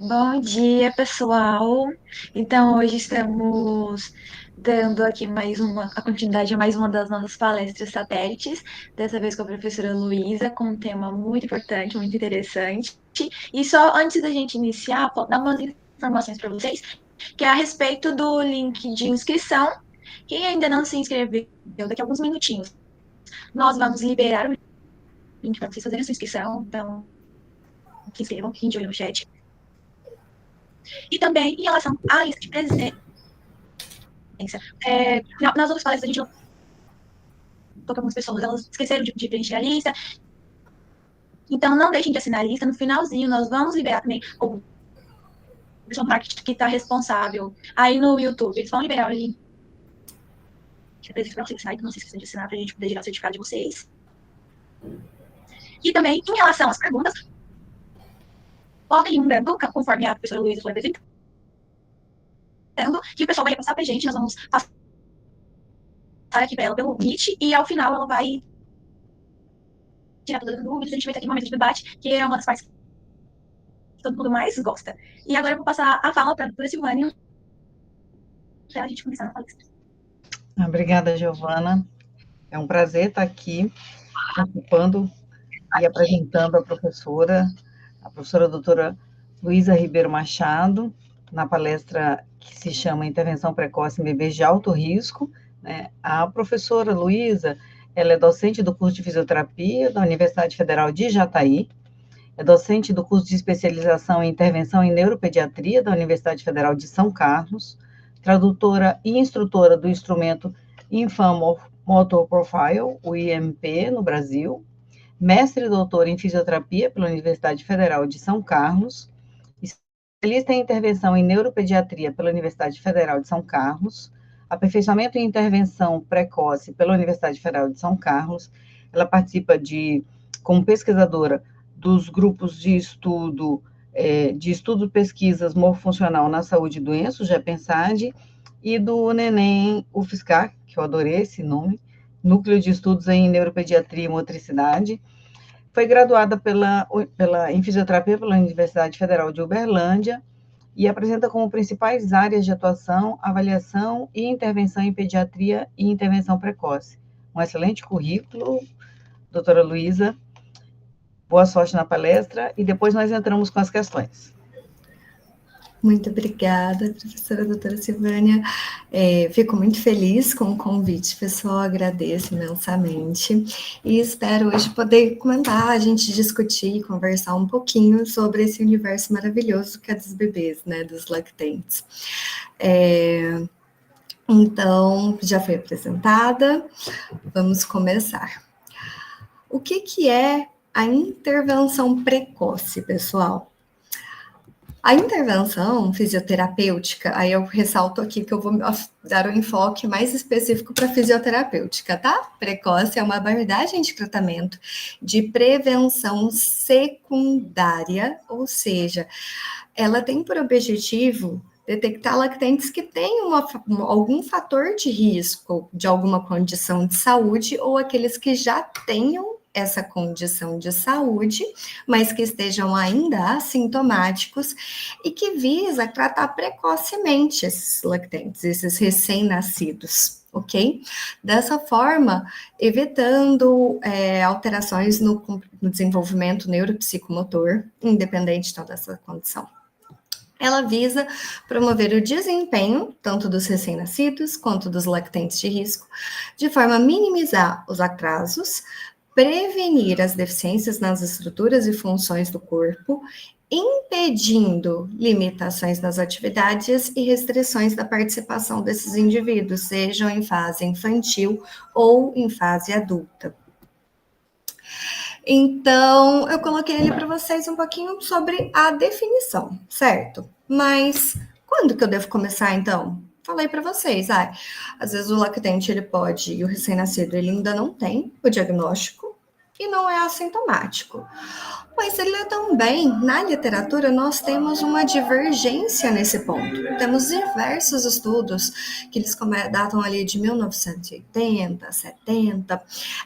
Bom dia, pessoal. Então, hoje estamos dando aqui a continuidade a mais uma das nossas palestras satélites, dessa vez com a professora Luísa, com um tema muito importante, muito interessante. E só antes da gente iniciar, vou dar umas informações para vocês, que é a respeito do link de inscrição. Quem ainda não se inscreveu, daqui a alguns minutinhos, nós vamos liberar o link para vocês fazerem a sua inscrição. Então, se inscrevam, fiquem de olho no chat. E também em relação à lista de presença. Nas outras palestras a gente toca algumas pessoas, elas esqueceram de preencher a lista. Então, não deixem de assinar a lista. No finalzinho, nós vamos liberar também o pessoal marketing que está responsável aí no YouTube. Eles vão liberar o link para vocês, tá? Então, não se esqueçam de assinar para a gente poder gerar o certificado de vocês. E também, em relação às perguntas, podem ir lembrando, conforme a professora Luísa foi apresentando, que o pessoal vai repassar para a gente. Nós vamos passar aqui para ela pelo Meet e ao final ela vai tirar todas as dúvidas. A gente vai ter aqui um momento de debate, que é uma das partes que todo mundo mais gosta. E agora eu vou passar a fala para a doutora Silvânia, para a gente começar a palestra. Obrigada, Giovana. É um prazer estar aqui participando e apresentando a professora doutora Luísa Ribeiro Machado, na palestra que se chama Intervenção Precoce em Bebês de Alto Risco. Né? A professora Luísa, ela é docente do curso de fisioterapia da Universidade Federal de Jataí, é docente do curso de especialização em intervenção em neuropediatria da Universidade Federal de São Carlos, tradutora e instrutora do instrumento Infant Motor Profile, o IMP, no Brasil, mestre e doutora em fisioterapia pela Universidade Federal de São Carlos, especialista em intervenção em neuropediatria pela Universidade Federal de São Carlos, aperfeiçoamento em intervenção precoce pela Universidade Federal de São Carlos. Ela participa como pesquisadora dos grupos de estudo pesquisas morfofuncional na saúde e doenças, o GEPENSAD, e do NENEM UFSCar, que eu adorei esse nome, Núcleo de Estudos em Neuropediatria e Motricidade. Foi graduada em fisioterapia pela Universidade Federal de Uberlândia e apresenta como principais áreas de atuação avaliação e intervenção em pediatria e intervenção precoce. Um excelente currículo, doutora Luísa. Boa sorte na palestra e depois nós entramos com as questões. Muito obrigada, professora doutora Silvânia. Fico muito feliz com o convite, pessoal, agradeço imensamente. E espero hoje poder comentar, a gente discutir e conversar um pouquinho sobre esse universo maravilhoso que é dos bebês, né, dos lactentes. Então, já foi apresentada, vamos começar. O que é a intervenção precoce, pessoal? A intervenção fisioterapêutica, aí eu ressalto aqui que eu vou dar um enfoque mais específico para fisioterapêutica, tá? Precoce é uma abordagem de tratamento de prevenção secundária, ou seja, ela tem por objetivo detectar lactentes que tenham algum fator de risco de alguma condição de saúde ou aqueles que já tenham essa condição de saúde, mas que estejam ainda assintomáticos e que visa tratar precocemente esses lactentes, esses recém-nascidos, ok? Dessa forma, evitando alterações no desenvolvimento neuropsicomotor, independente então, dessa condição. Ela visa promover o desempenho, tanto dos recém-nascidos quanto dos lactentes de risco, de forma a minimizar os atrasos, prevenir as deficiências nas estruturas e funções do corpo, impedindo limitações nas atividades e restrições da participação desses indivíduos, sejam em fase infantil ou em fase adulta. Então, eu coloquei ali para vocês um pouquinho sobre a definição, certo? Mas quando que eu devo começar, então? Falei para vocês, às vezes o lactente ele pode, e o recém-nascido ele ainda não tem o diagnóstico, e não é assintomático. Mas ele também, na literatura, nós temos uma divergência nesse ponto. Temos diversos estudos que eles datam ali de 1980, 70,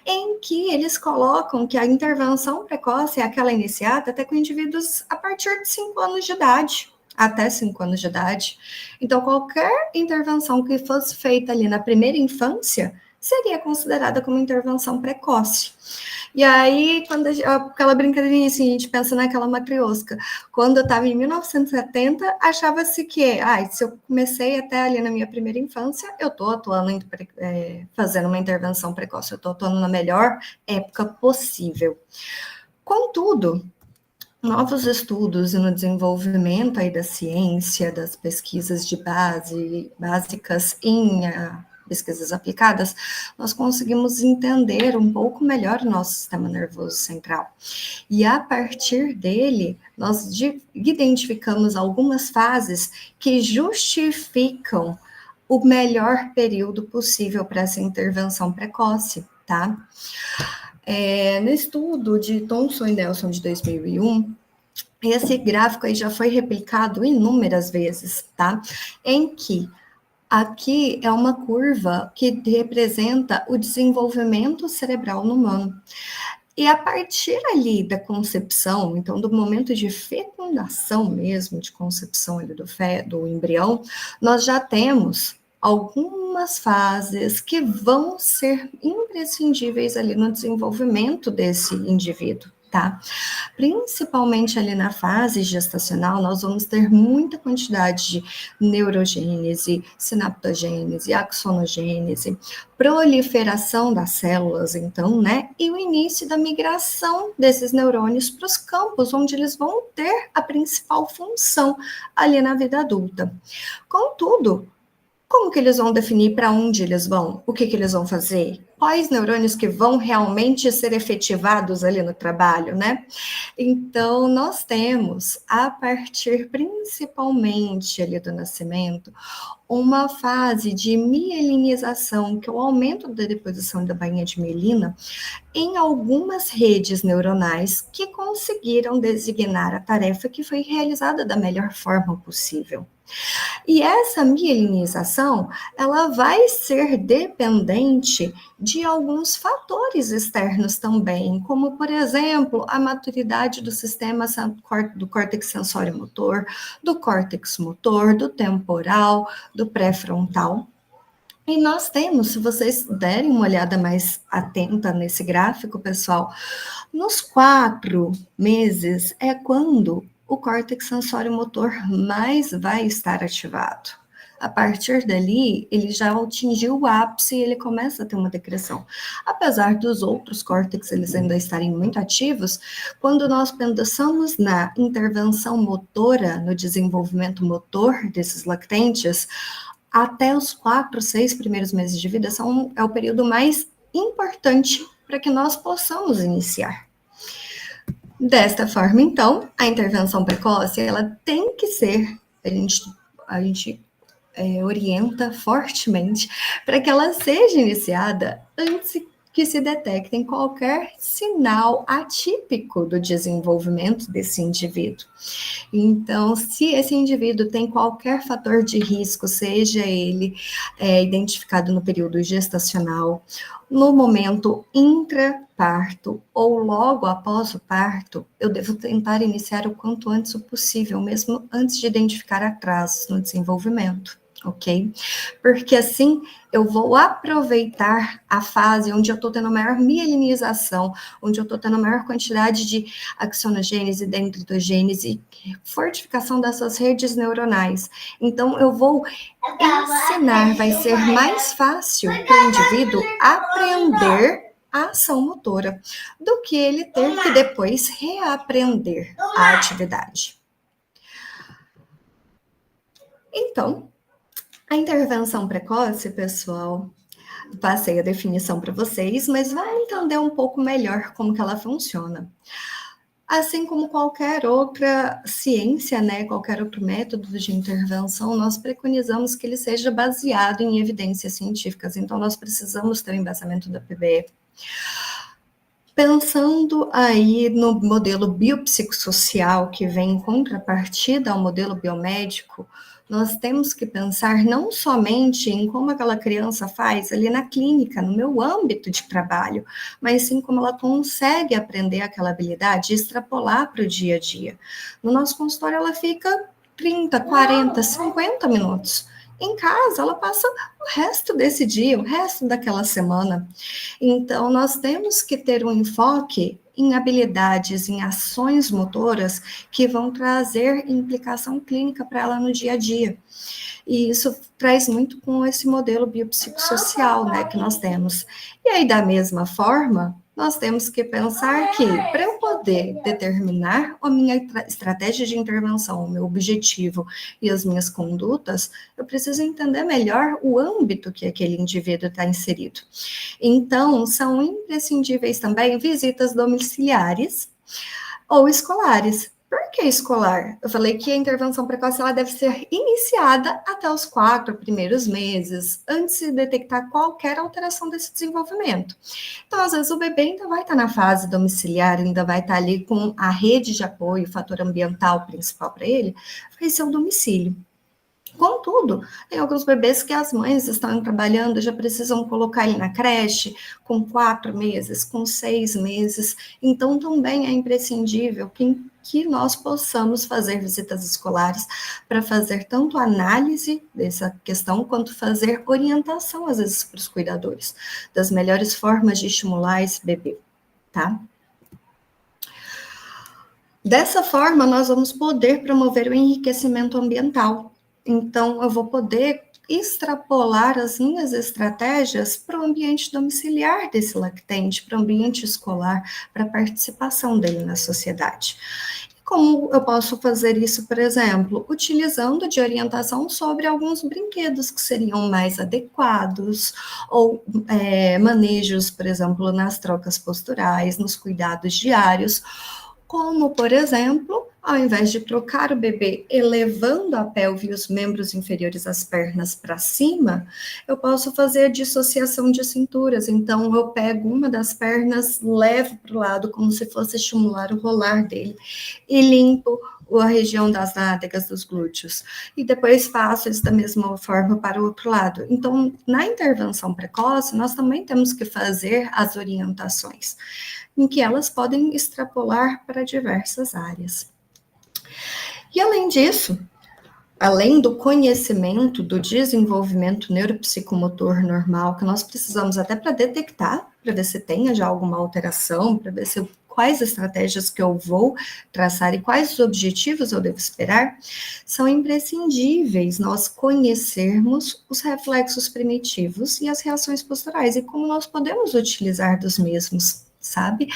em que eles colocam que a intervenção precoce é aquela iniciada até com indivíduos a partir de 5 anos de idade. Até 5 anos de idade. Então, qualquer intervenção que fosse feita ali na primeira infância seria considerada como intervenção precoce. E aí, quando aquela brincadeirinha assim, a gente pensa naquela matriosca. Quando eu estava em 1970, achava-se que, se eu comecei até ali na minha primeira infância, eu estou atuando, fazendo uma intervenção precoce, eu estou atuando na melhor época possível. Contudo, novos estudos no desenvolvimento aí da ciência, das pesquisas de básicas em pesquisas aplicadas, nós conseguimos entender um pouco melhor o nosso sistema nervoso central. E a partir dele, nós identificamos algumas fases que justificam o melhor período possível para essa intervenção precoce, tá? No estudo de Thomson e Nelson de 2001, esse gráfico aí já foi replicado inúmeras vezes, tá? Em que aqui é uma curva que representa o desenvolvimento cerebral no humano. E a partir ali da concepção, então do momento de fecundação mesmo, de concepção ali do embrião, nós já temos algumas fases que vão ser imprescindíveis ali no desenvolvimento desse indivíduo, tá? Principalmente ali na fase gestacional, nós vamos ter muita quantidade de neurogênese, sinaptogênese, axonogênese, proliferação das células, então, né? E o início da migração desses neurônios para os campos, onde eles vão ter a principal função ali na vida adulta. Contudo, como que eles vão definir para onde eles vão? O que eles vão fazer? Quais neurônios que vão realmente ser efetivados ali no trabalho, né? Então, nós temos, a partir principalmente ali do nascimento, uma fase de mielinização, que é o aumento da deposição da bainha de mielina em algumas redes neuronais que conseguiram designar a tarefa que foi realizada da melhor forma possível. E essa mielinização, ela vai ser dependente de alguns fatores externos também, como, por exemplo, a maturidade do sistema do córtex sensório-motor, do córtex motor, do temporal, do pré-frontal. E nós temos, se vocês derem uma olhada mais atenta nesse gráfico, pessoal, nos 4 meses é quando o córtex sensório-motor mais vai estar ativado. A partir dali, ele já atingiu o ápice e ele começa a ter uma decreção. Apesar dos outros córtex eles ainda estarem muito ativos, quando nós pensamos na intervenção motora, no desenvolvimento motor desses lactentes, até os 4, 6 primeiros meses de vida é o período mais importante para que nós possamos iniciar. Desta forma, então, a intervenção precoce, ela tem que ser, a gente orienta fortemente para que ela seja iniciada antes que se detectem qualquer sinal atípico do desenvolvimento desse indivíduo. Então, se esse indivíduo tem qualquer fator de risco, seja ele identificado no período gestacional, no momento intraparto ou logo após o parto, eu devo tentar iniciar o quanto antes o possível, mesmo antes de identificar atrasos no desenvolvimento. Ok? Porque assim eu vou aproveitar a fase onde eu estou tendo maior mielinização, onde eu estou tendo maior quantidade de axonogênese, dendritogênese, fortificação dessas redes neuronais. Então, eu vou ensinar, vai ser mais fácil para o indivíduo aprender a ação motora do que ele ter que depois reaprender a atividade. Então, a intervenção precoce, pessoal, passei a definição para vocês, mas vamos entender um pouco melhor como que ela funciona. Assim como qualquer outra ciência, né, qualquer outro método de intervenção, nós preconizamos que ele seja baseado em evidências científicas. Então, nós precisamos ter o embasamento da PBE. Pensando aí no modelo biopsicossocial, que vem em contrapartida ao modelo biomédico, nós temos que pensar não somente em como aquela criança faz ali na clínica, no meu âmbito de trabalho, mas sim como ela consegue aprender aquela habilidade e extrapolar para o dia a dia. No nosso consultório, ela fica 30, 40, 50 minutos. Em casa, ela passa o resto desse dia, o resto daquela semana. Então, nós temos que ter um enfoque em habilidades, em ações motoras que vão trazer implicação clínica para ela no dia a dia. E isso traz muito com esse modelo biopsicossocial, né, que nós temos. E aí, da mesma forma, nós temos que pensar que, para eu poder determinar a minha estratégia de intervenção, o meu objetivo e as minhas condutas, eu preciso entender melhor o âmbito que aquele indivíduo está inserido. Então, são imprescindíveis também visitas domiciliares ou escolares. Por que escolar? Eu falei que a intervenção precoce ela deve ser iniciada até os 4 primeiros meses, antes de detectar qualquer alteração desse desenvolvimento. Então, às vezes, o bebê ainda vai estar na fase domiciliar, ainda vai estar ali com a rede de apoio, o fator ambiental principal para ele, vai ser o domicílio. Contudo, tem alguns bebês que as mães estão trabalhando, já precisam colocar ele na creche com 4 meses, com 6 meses. Então, também é imprescindível que nós possamos fazer visitas escolares para fazer tanto análise dessa questão, quanto fazer orientação, às vezes, para os cuidadores, das melhores formas de estimular esse bebê, tá? Dessa forma, nós vamos poder promover o enriquecimento ambiental. Então, eu vou poder extrapolar as minhas estratégias para o ambiente domiciliar desse lactente, para o ambiente escolar, para a participação dele na sociedade. Como eu posso fazer isso, por exemplo, utilizando de orientação sobre alguns brinquedos que seriam mais adequados, ou manejos, por exemplo, nas trocas posturais, nos cuidados diários, como, por exemplo, ao invés de trocar o bebê elevando a pelve e os membros inferiores das pernas para cima, eu posso fazer a dissociação de cinturas. Então, eu pego uma das pernas, levo para o lado, como se fosse estimular o rolar dele, e limpo a região das nádegas, dos glúteos. E depois faço isso da mesma forma para o outro lado. Então, na intervenção precoce, nós também temos que fazer as orientações, em que elas podem extrapolar para diversas áreas. E além disso, além do conhecimento do desenvolvimento neuropsicomotor normal, que nós precisamos até para detectar, para ver se tem já alguma alteração, para ver se quais estratégias que eu vou traçar e quais os objetivos eu devo esperar, são imprescindíveis nós conhecermos os reflexos primitivos e as reações posturais e como nós podemos utilizar dos mesmos, sabe?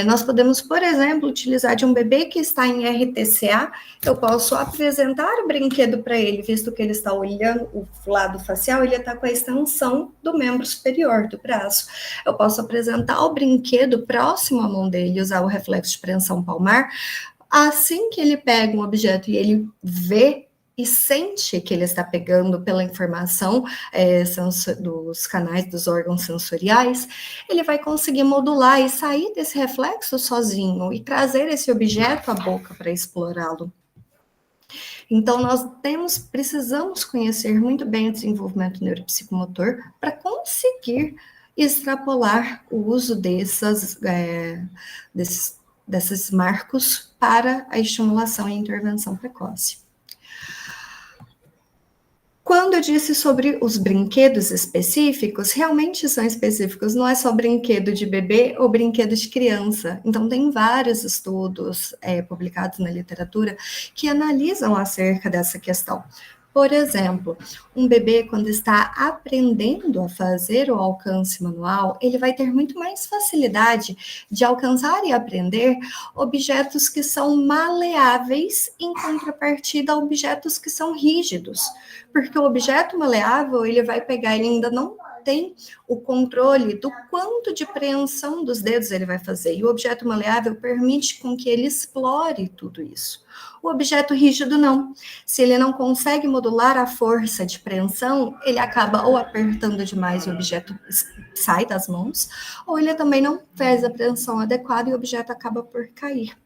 Nós podemos, por exemplo, utilizar de um bebê que está em RTCA, eu posso apresentar o brinquedo para ele, visto que ele está olhando o lado facial, ele está com a extensão do membro superior do braço. Eu posso apresentar o brinquedo próximo à mão dele, usar o reflexo de preensão palmar. Assim que ele pega um objeto e ele vê e sente que ele está pegando pela informação dos canais dos órgãos sensoriais, ele vai conseguir modular e sair desse reflexo sozinho e trazer esse objeto à boca para explorá-lo. Então, nós precisamos conhecer muito bem o desenvolvimento neuropsicomotor para conseguir extrapolar o uso desses marcos para a estimulação e intervenção precoce. Quando eu disse sobre os brinquedos específicos, realmente são específicos, não é só brinquedo de bebê ou brinquedo de criança. Então, tem vários estudos publicados na literatura que analisam acerca dessa questão. Por exemplo, um bebê, quando está aprendendo a fazer o alcance manual, ele vai ter muito mais facilidade de alcançar e aprender objetos que são maleáveis em contrapartida a objetos que são rígidos. Porque o objeto maleável, ele vai pegar, ele ainda não tem o controle do quanto de preensão dos dedos ele vai fazer. E o objeto maleável permite com que ele explore tudo isso. O objeto rígido não. Se ele não consegue modular a força de preensão, ele acaba ou apertando demais e o objeto sai das mãos, ou ele também não faz a preensão adequada e o objeto acaba por cair.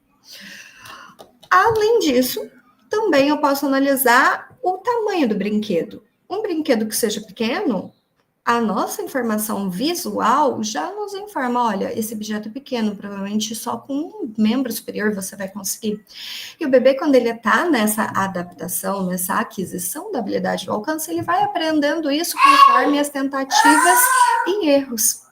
Além disso, também eu posso analisar o tamanho do brinquedo. Um brinquedo que seja pequeno, a nossa informação visual já nos informa, olha, esse objeto é pequeno, provavelmente só com um membro superior você vai conseguir. E o bebê, quando ele está nessa adaptação, nessa aquisição da habilidade do alcance, ele vai aprendendo isso conforme as tentativas e erros.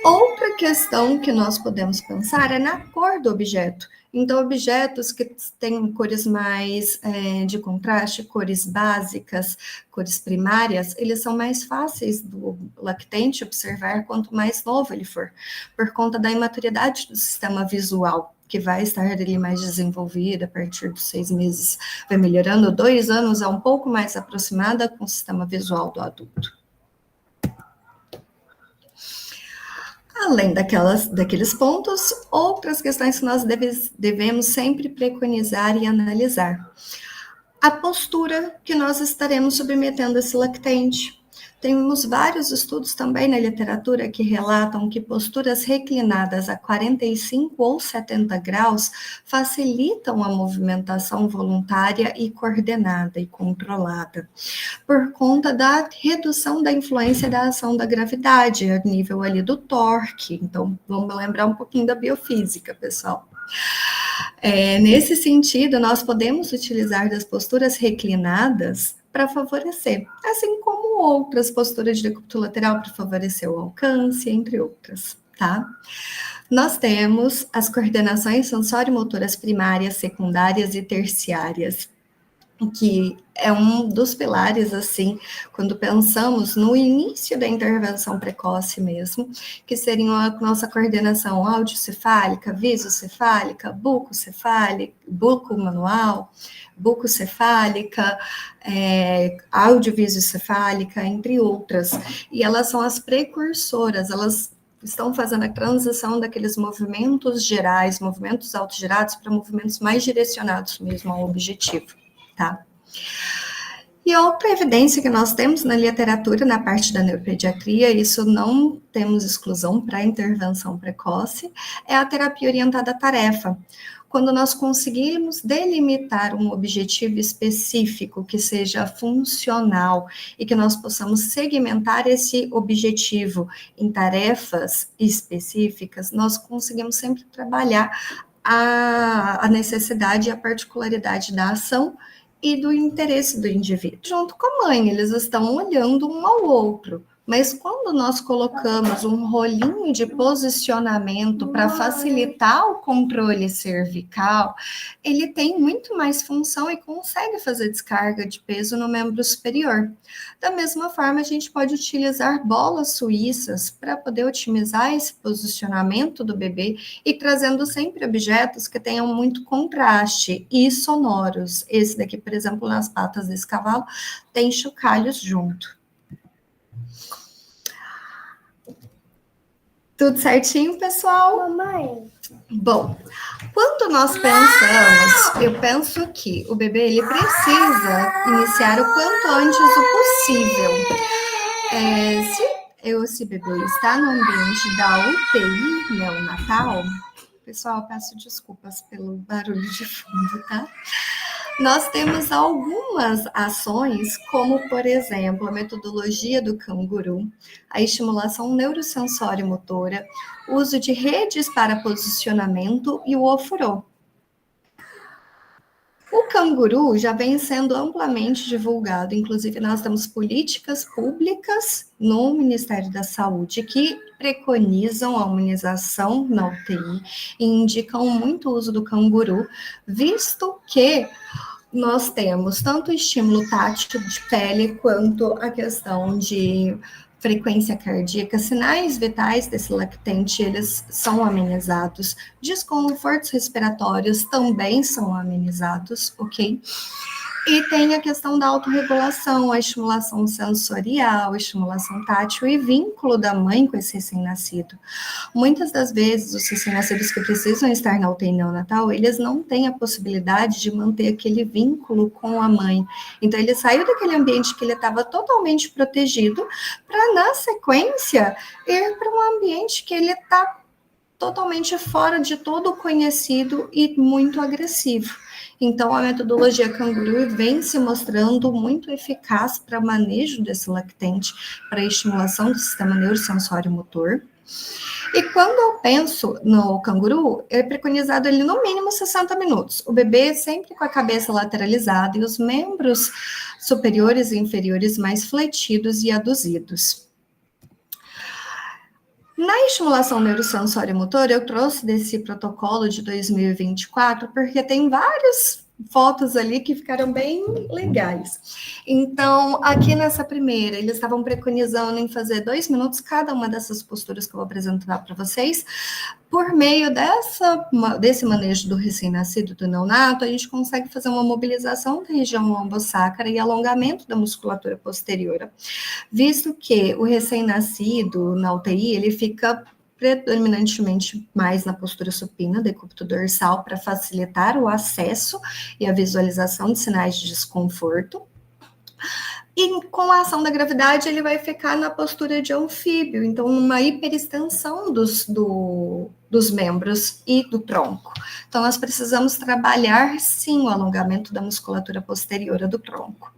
Outra questão que nós podemos pensar é na cor do objeto. Então, objetos que têm cores mais de contraste, cores básicas, cores primárias, eles são mais fáceis do lactente observar quanto mais novo ele for, por conta da imaturidade do sistema visual, que vai estar ali mais desenvolvida a partir dos 6 meses, vai melhorando. 2 anos é um pouco mais aproximada com o sistema visual do adulto. Além daqueles pontos, outras questões que nós devemos sempre preconizar e analisar. A postura que nós estaremos submetendo esse lactente. Temos vários estudos também na literatura que relatam que posturas reclinadas a 45 ou 70 graus facilitam a movimentação voluntária e coordenada e controlada, por conta da redução da influência da ação da gravidade, a nível ali do torque. Então, vamos lembrar um pouquinho da biofísica, pessoal. Nesse sentido, nós podemos utilizar das posturas reclinadas para favorecer, assim como outras posturas de decúbito lateral para favorecer o alcance, entre outras, tá? Nós temos as coordenações sensório-motoras primárias, secundárias e terciárias, que é um dos pilares, assim, quando pensamos no início da intervenção precoce mesmo, que seriam a nossa coordenação audiocefálica, visocefálica, bucomanual, bucocefálica, audiovisiocefálica, entre outras. E elas são as precursoras, elas estão fazendo a transição daqueles movimentos gerais, movimentos autogerados, para movimentos mais direcionados mesmo ao objetivo, tá? E outra evidência que nós temos na literatura, na parte da neuropediatria, isso não temos exclusão para intervenção precoce, é a terapia orientada à tarefa. Quando nós conseguirmos delimitar um objetivo específico que seja funcional e que nós possamos segmentar esse objetivo em tarefas específicas, nós conseguimos sempre trabalhar a necessidade e a particularidade da ação e do interesse do indivíduo. Junto com a mãe, eles estão olhando um ao outro. Mas quando nós colocamos um rolinho de posicionamento para facilitar o controle cervical, ele tem muito mais função e consegue fazer descarga de peso no membro superior. Da mesma forma, a gente pode utilizar bolas suíças para poder otimizar esse posicionamento do bebê e trazendo sempre objetos que tenham muito contraste e sonoros. Esse daqui, por exemplo, nas patas desse cavalo, tem chocalhos junto. Tudo certinho, pessoal? Mamãe. Bom, quando nós pensamos, eu penso que o bebê ele precisa iniciar o quanto antes o possível. Se esse bebê está no ambiente da UTI neonatal, pessoal, peço desculpas pelo barulho de fundo, tá? Nós temos algumas ações, como, por exemplo, a metodologia do canguru, a estimulação neurosensório-motora, o uso de redes para posicionamento e o ofurô. O canguru já vem sendo amplamente divulgado, inclusive nós temos políticas públicas no Ministério da Saúde que preconizam a imunização na UTI e indicam muito o uso do canguru, visto que nós temos tanto o estímulo tátil de pele quanto a questão de frequência cardíaca, sinais vitais desse lactente, eles são amenizados, desconfortos respiratórios também são amenizados, ok? E tem a questão da autorregulação, a estimulação sensorial, a estimulação tátil e vínculo da mãe com esse recém-nascido. Muitas das vezes, os recém-nascidos que precisam estar na UTI neonatal, eles não têm a possibilidade de manter aquele vínculo com a mãe. Então, ele saiu daquele ambiente que ele estava totalmente protegido, para, na sequência, ir para um ambiente que ele está totalmente fora de todo o conhecido e muito agressivo. Então, a metodologia canguru vem se mostrando muito eficaz para o manejo desse lactente, para a estimulação do sistema neurosensório motor. E quando eu penso no canguru, é preconizado ele no mínimo 60 minutos. O bebê sempre com a cabeça lateralizada e os membros superiores e inferiores mais fletidos e aduzidos. Na estimulação neurosensório-motor, eu trouxe desse protocolo de 2024, porque tem várias fotos ali que ficaram bem legais. Então, aqui nessa primeira, eles estavam preconizando em fazer 2 minutos cada uma dessas posturas que eu vou apresentar para vocês. Por meio desse manejo do recém-nascido, do neonato, a gente consegue fazer uma mobilização da região lombosacra e alongamento da musculatura posterior, visto que o recém-nascido na UTI, ele fica predominantemente mais na postura supina, decúbito dorsal, para facilitar o acesso e a visualização de sinais de desconforto. E com a ação da gravidade, ele vai ficar na postura de anfíbio, então uma hiperextensão dos membros e do tronco. Então, nós precisamos trabalhar, sim, o alongamento da musculatura posterior do tronco.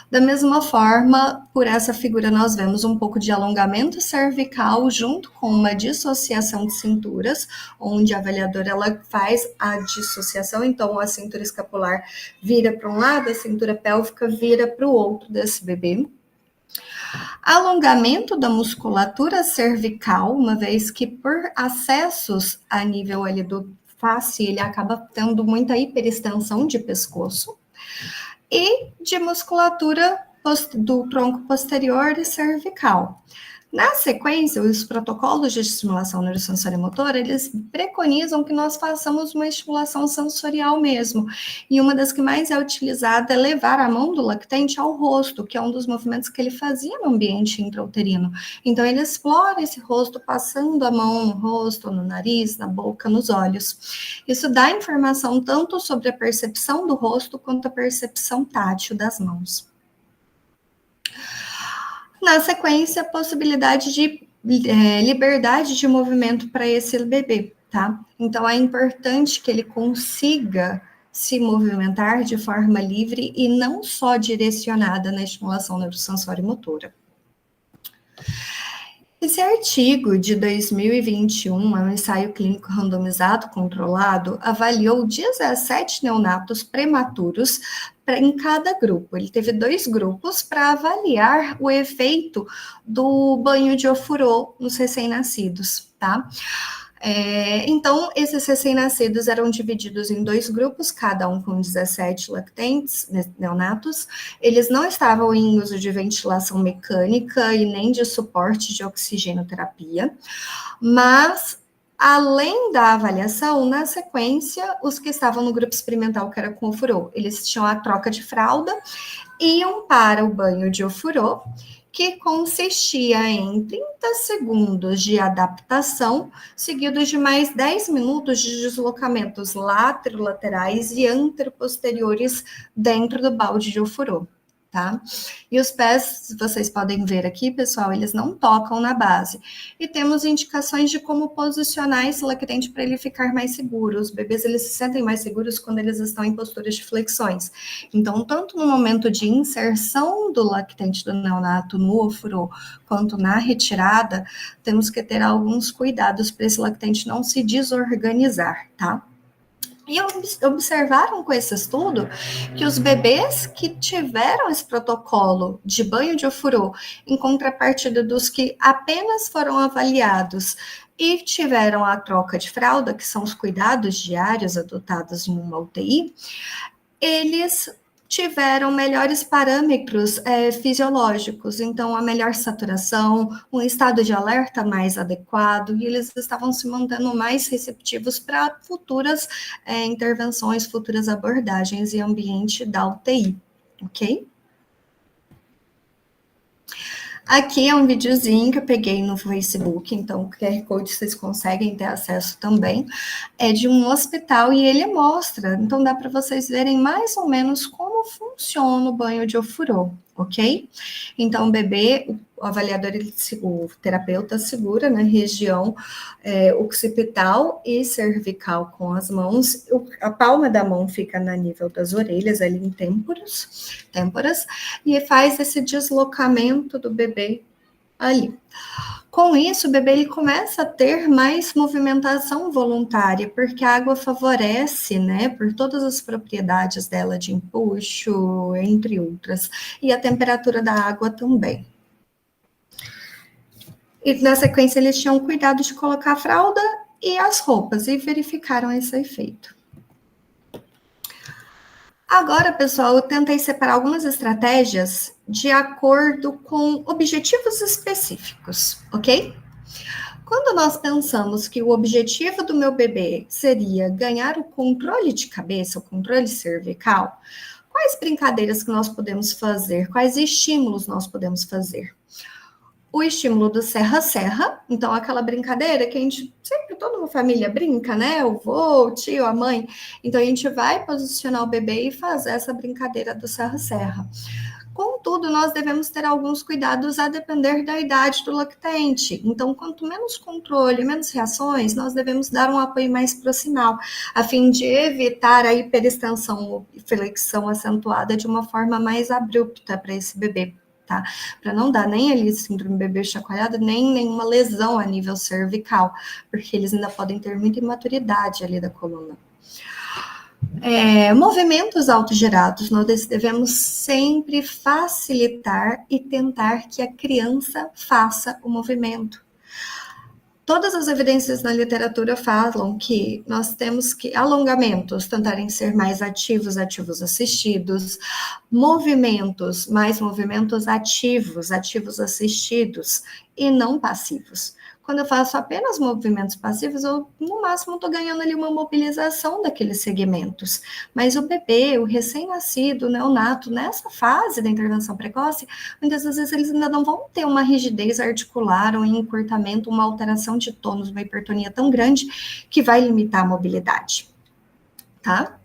Da mesma forma, por essa figura, nós vemos um pouco de alongamento cervical junto com uma dissociação de cinturas, onde a avaliadora ela faz a dissociação, então a cintura escapular vira para um lado, a cintura pélvica vira para o outro desse bebê. Alongamento da musculatura cervical, uma vez que por acessos a nível ali do face, ele acaba tendo muita hiperextensão de pescoço. E de musculatura do tronco posterior e cervical. Na sequência, os protocolos de estimulação neurosensório-motora, eles preconizam que nós façamos uma estimulação sensorial mesmo. E uma das que mais é utilizada é levar a mão do lactente ao rosto, que é um dos movimentos que ele fazia no ambiente intrauterino. Então, ele explora esse rosto, passando a mão no rosto, no nariz, na boca, nos olhos. Isso dá informação tanto sobre a percepção do rosto, quanto a percepção tátil das mãos. Na sequência, a possibilidade de liberdade de movimento para esse bebê, tá? Então, é importante que ele consiga se movimentar de forma livre e não só direcionada na estimulação neurosensório-motora. Esse artigo de 2021, é um ensaio clínico randomizado controlado, avaliou 17 neonatos prematuros em cada grupo. Ele teve 2 grupos para avaliar o efeito do banho de ofurô nos recém-nascidos, tá? Então, esses recém-nascidos eram divididos em 2 grupos, cada um com 17 lactentes, neonatos. Eles não estavam em uso de ventilação mecânica e nem de suporte de oxigenoterapia, mas, além da avaliação, na sequência, os que estavam no grupo experimental, que era com ofurô, eles tinham a troca de fralda, iam para o banho de ofurô, que consistia em 30 segundos de adaptação, seguidos de mais 10 minutos de deslocamentos laterais e anteroposteriores dentro do balde de ofurô, tá? E os pés, vocês podem ver aqui, pessoal, eles não tocam na base. E temos indicações de como posicionar esse lactente para ele ficar mais seguro. Os bebês, eles se sentem mais seguros quando eles estão em posturas de flexões. Então, tanto no momento de inserção do lactente do neonato no ofurô, quanto na retirada, temos que ter alguns cuidados para esse lactente não se desorganizar, tá? E observaram com esse estudo que os bebês que tiveram esse protocolo de banho de ofurô, em contrapartida dos que apenas foram avaliados e tiveram a troca de fralda, que são os cuidados diários adotados em uma UTI, eles tiveram melhores parâmetros fisiológicos, então a melhor saturação, um estado de alerta mais adequado, e eles estavam se mantendo mais receptivos para futuras intervenções, futuras abordagens em ambiente da UTI, ok? Aqui é um videozinho que eu peguei no Facebook, então o QR Code vocês conseguem ter acesso também. É de um hospital e ele mostra, então dá para vocês verem mais ou menos como funciona o banho de ofurô, ok? Então o bebê, o avaliador, o terapeuta segura na região occipital e cervical com as mãos, a palma da mão fica no nível das orelhas, ali em têmporas, e faz esse deslocamento do bebê ali. Com isso, o bebê ele começa a ter mais movimentação voluntária, porque a água favorece, né, por todas as propriedades dela de empuxo, entre outras, e a temperatura da água também. E na sequência eles tinham cuidado de colocar a fralda e as roupas, e verificaram esse efeito. Agora, pessoal, eu tentei separar algumas estratégias de acordo com objetivos específicos, ok? Quando nós pensamos que o objetivo do meu bebê seria ganhar o controle de cabeça, o controle cervical, quais brincadeiras que nós podemos fazer? Quais estímulos nós podemos fazer? O estímulo do serra-serra, então aquela brincadeira que a gente sempre, toda uma família brinca, né? O vô, o tio, a mãe. Então a gente vai posicionar o bebê e fazer essa brincadeira do serra-serra. Contudo, nós devemos ter alguns cuidados a depender da idade do lactente. Então, quanto menos controle, menos reações, nós devemos dar um apoio mais proximal, a fim de evitar a hiperextensão ou flexão acentuada de uma forma mais abrupta para esse bebê. Tá? Para não dar nem ali síndrome bebê chacoalhado, nem nenhuma lesão a nível cervical, porque eles ainda podem ter muita imaturidade ali da coluna. Movimentos autogerados, nós devemos sempre facilitar e tentar que a criança faça o movimento. Todas as evidências na literatura falam que nós temos que alongamentos tentarem ser mais ativos assistidos, mais movimentos ativos assistidos e não passivos. Quando eu faço apenas movimentos passivos, eu, no máximo, estou ganhando ali uma mobilização daqueles segmentos. Mas o bebê, o recém-nascido, o neonato, nessa fase da intervenção precoce, muitas vezes eles ainda não vão ter uma rigidez articular, um encurtamento, uma alteração de tônus, uma hipertonia tão grande que vai limitar a mobilidade, tá?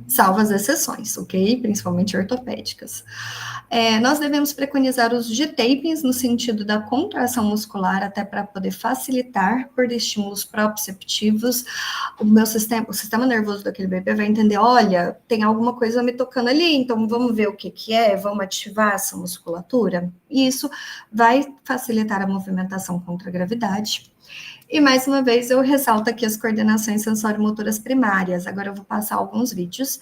Salvo as exceções, ok? Principalmente ortopédicas. Nós devemos preconizar o uso de tapings no sentido da contração muscular, até para poder facilitar por estímulos proprioceptivos. O sistema nervoso daquele bebê vai entender, olha, tem alguma coisa me tocando ali, então vamos ver o que é, vamos ativar essa musculatura. E isso vai facilitar a movimentação contra a gravidade. E, mais uma vez, eu ressalto aqui as coordenações sensório-motoras primárias. Agora eu vou passar alguns vídeos.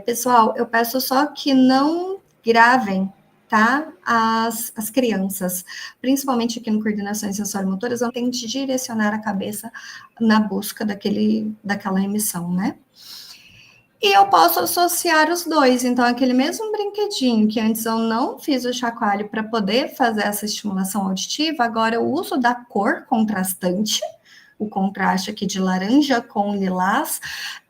Pessoal, eu peço só que não gravem, tá? As crianças, principalmente aqui no coordenações sensório-motoras, eu tento direcionar a cabeça na busca daquela emissão, né? E eu posso associar os dois. Então, aquele mesmo brinquedinho que antes eu não fiz o chacoalho para poder fazer essa estimulação auditiva, agora eu uso da cor contrastante, o contraste aqui de laranja com lilás,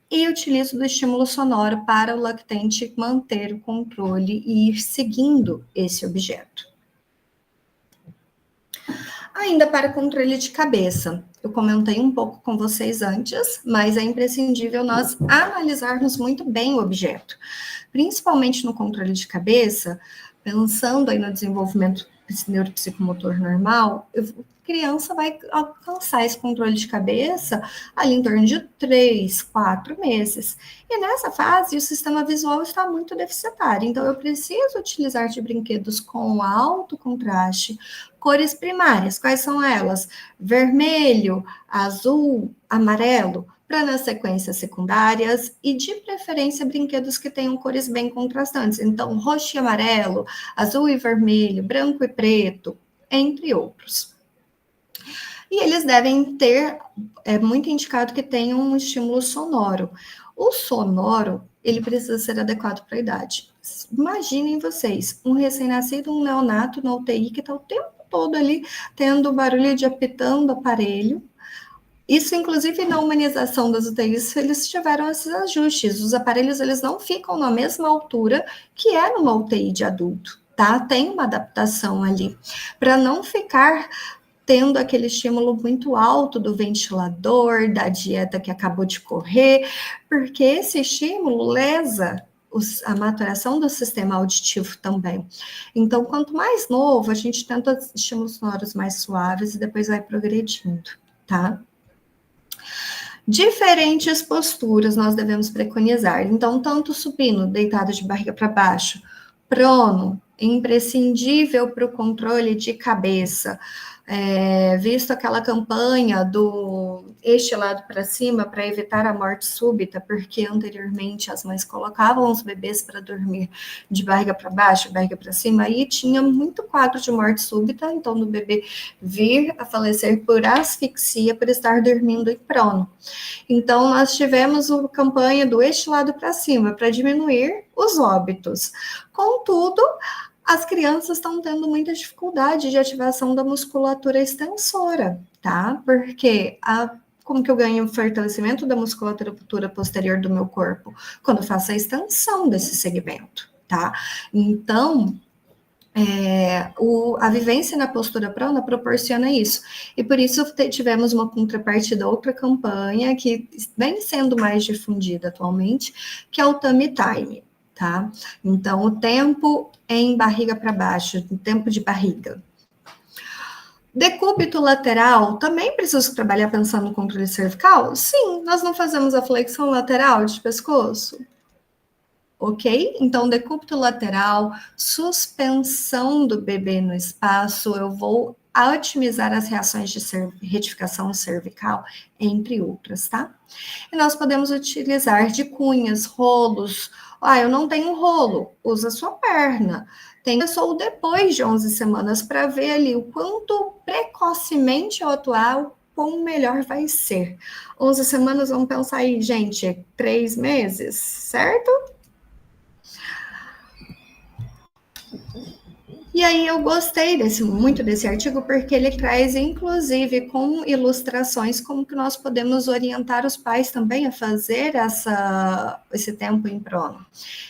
e utilizo do estímulo sonoro para o lactente manter o controle e ir seguindo esse objeto. Ainda para controle de cabeça, eu comentei um pouco com vocês antes, mas é imprescindível nós analisarmos muito bem o objeto, principalmente no controle de cabeça, pensando aí no desenvolvimento neuropsicomotor normal, a criança vai alcançar esse controle de cabeça ali em torno de 3, 4 meses. E nessa fase, o sistema visual está muito deficitário, então eu preciso utilizar de brinquedos com alto contraste, cores primárias. Quais são elas? Vermelho, azul, amarelo, para nas sequências secundárias e, de preferência, brinquedos que tenham cores bem contrastantes. Então, roxo e amarelo, azul e vermelho, branco e preto, entre outros. E eles devem ter, é muito indicado que tenham um estímulo sonoro. O sonoro, ele precisa ser adequado para a idade. Imaginem vocês, um recém-nascido, um neonato na UTI que está o tempo todo ali tendo barulho de apitando aparelho. Isso, inclusive, na humanização das UTIs, eles tiveram esses ajustes. Os aparelhos, eles não ficam na mesma altura que é numa UTI de adulto, tá? Tem uma adaptação ali, para não ficar tendo aquele estímulo muito alto do ventilador, da dieta que acabou de correr, porque esse estímulo lesa a maturação do sistema auditivo também. Então, quanto mais novo, a gente tenta estímulos sonoros mais suaves e depois vai progredindo, tá? Diferentes posturas nós devemos preconizar. Então, tanto supino, deitado de barriga para baixo, prono, imprescindível para o controle de cabeça. Visto aquela campanha do este lado para cima para evitar a morte súbita, porque anteriormente as mães colocavam os bebês para dormir de barriga para baixo, barriga para cima, e tinha muito quadro de morte súbita, então do bebê vir a falecer por asfixia por estar dormindo em prono. Então nós tivemos a campanha do este lado para cima para diminuir os óbitos. Contudo, as crianças estão tendo muita dificuldade de ativação da musculatura extensora, tá? Porque como que eu ganho fortalecimento da musculatura posterior do meu corpo? Quando eu faço a extensão desse segmento, tá? Então, a vivência na postura prona proporciona isso. E por isso tivemos uma contrapartida, outra campanha que vem sendo mais difundida atualmente, que é o Tummy Time. Tá? Então, o tempo em barriga para baixo, o tempo de barriga. Decúbito lateral, também preciso trabalhar pensando no controle cervical? Sim, nós não fazemos a flexão lateral de pescoço? Ok? Então, decúbito lateral, suspensão do bebê no espaço, eu vou otimizar as reações de retificação cervical, entre outras, tá? E nós podemos utilizar de cunhas, rolos. Eu não tenho rolo, usa a sua perna. Tem só depois de 11 semanas para ver ali o quanto precocemente eu atuar, o quão melhor vai ser. 11 semanas, vamos pensar aí, gente, 3 meses, certo? E aí eu gostei muito desse artigo, porque ele traz, inclusive, com ilustrações, como que nós podemos orientar os pais também a fazer esse tempo em prono.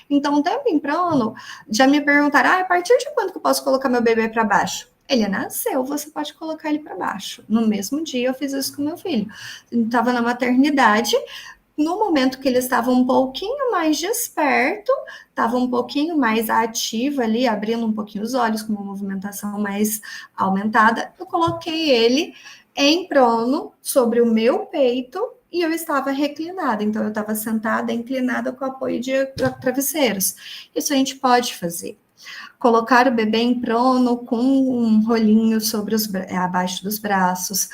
Então, o tempo em prono, já me perguntaram, a partir de quando que eu posso colocar meu bebê para baixo? Ele nasceu, você pode colocar ele para baixo. No mesmo dia, eu fiz isso com meu filho. Estava na maternidade. No momento que ele estava um pouquinho mais desperto, estava um pouquinho mais ativo ali, abrindo um pouquinho os olhos, com uma movimentação mais aumentada, eu coloquei ele em prono sobre o meu peito e eu estava reclinada. Então, eu estava sentada, inclinada com apoio de travesseiros. Isso a gente pode fazer. Colocar o bebê em prono com um rolinho abaixo dos braços.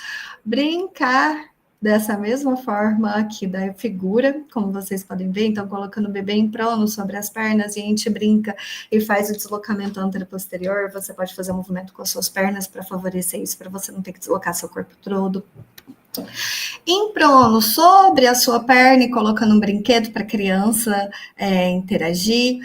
Brincar dessa mesma forma aqui da figura, como vocês podem ver, então colocando o bebê em prono sobre as pernas e a gente brinca e faz o deslocamento anteroposterior, você pode fazer um movimento com as suas pernas para favorecer isso, para você não ter que deslocar seu corpo todo. Em prono, sobre a sua perna e colocando um brinquedo para a criança interagir.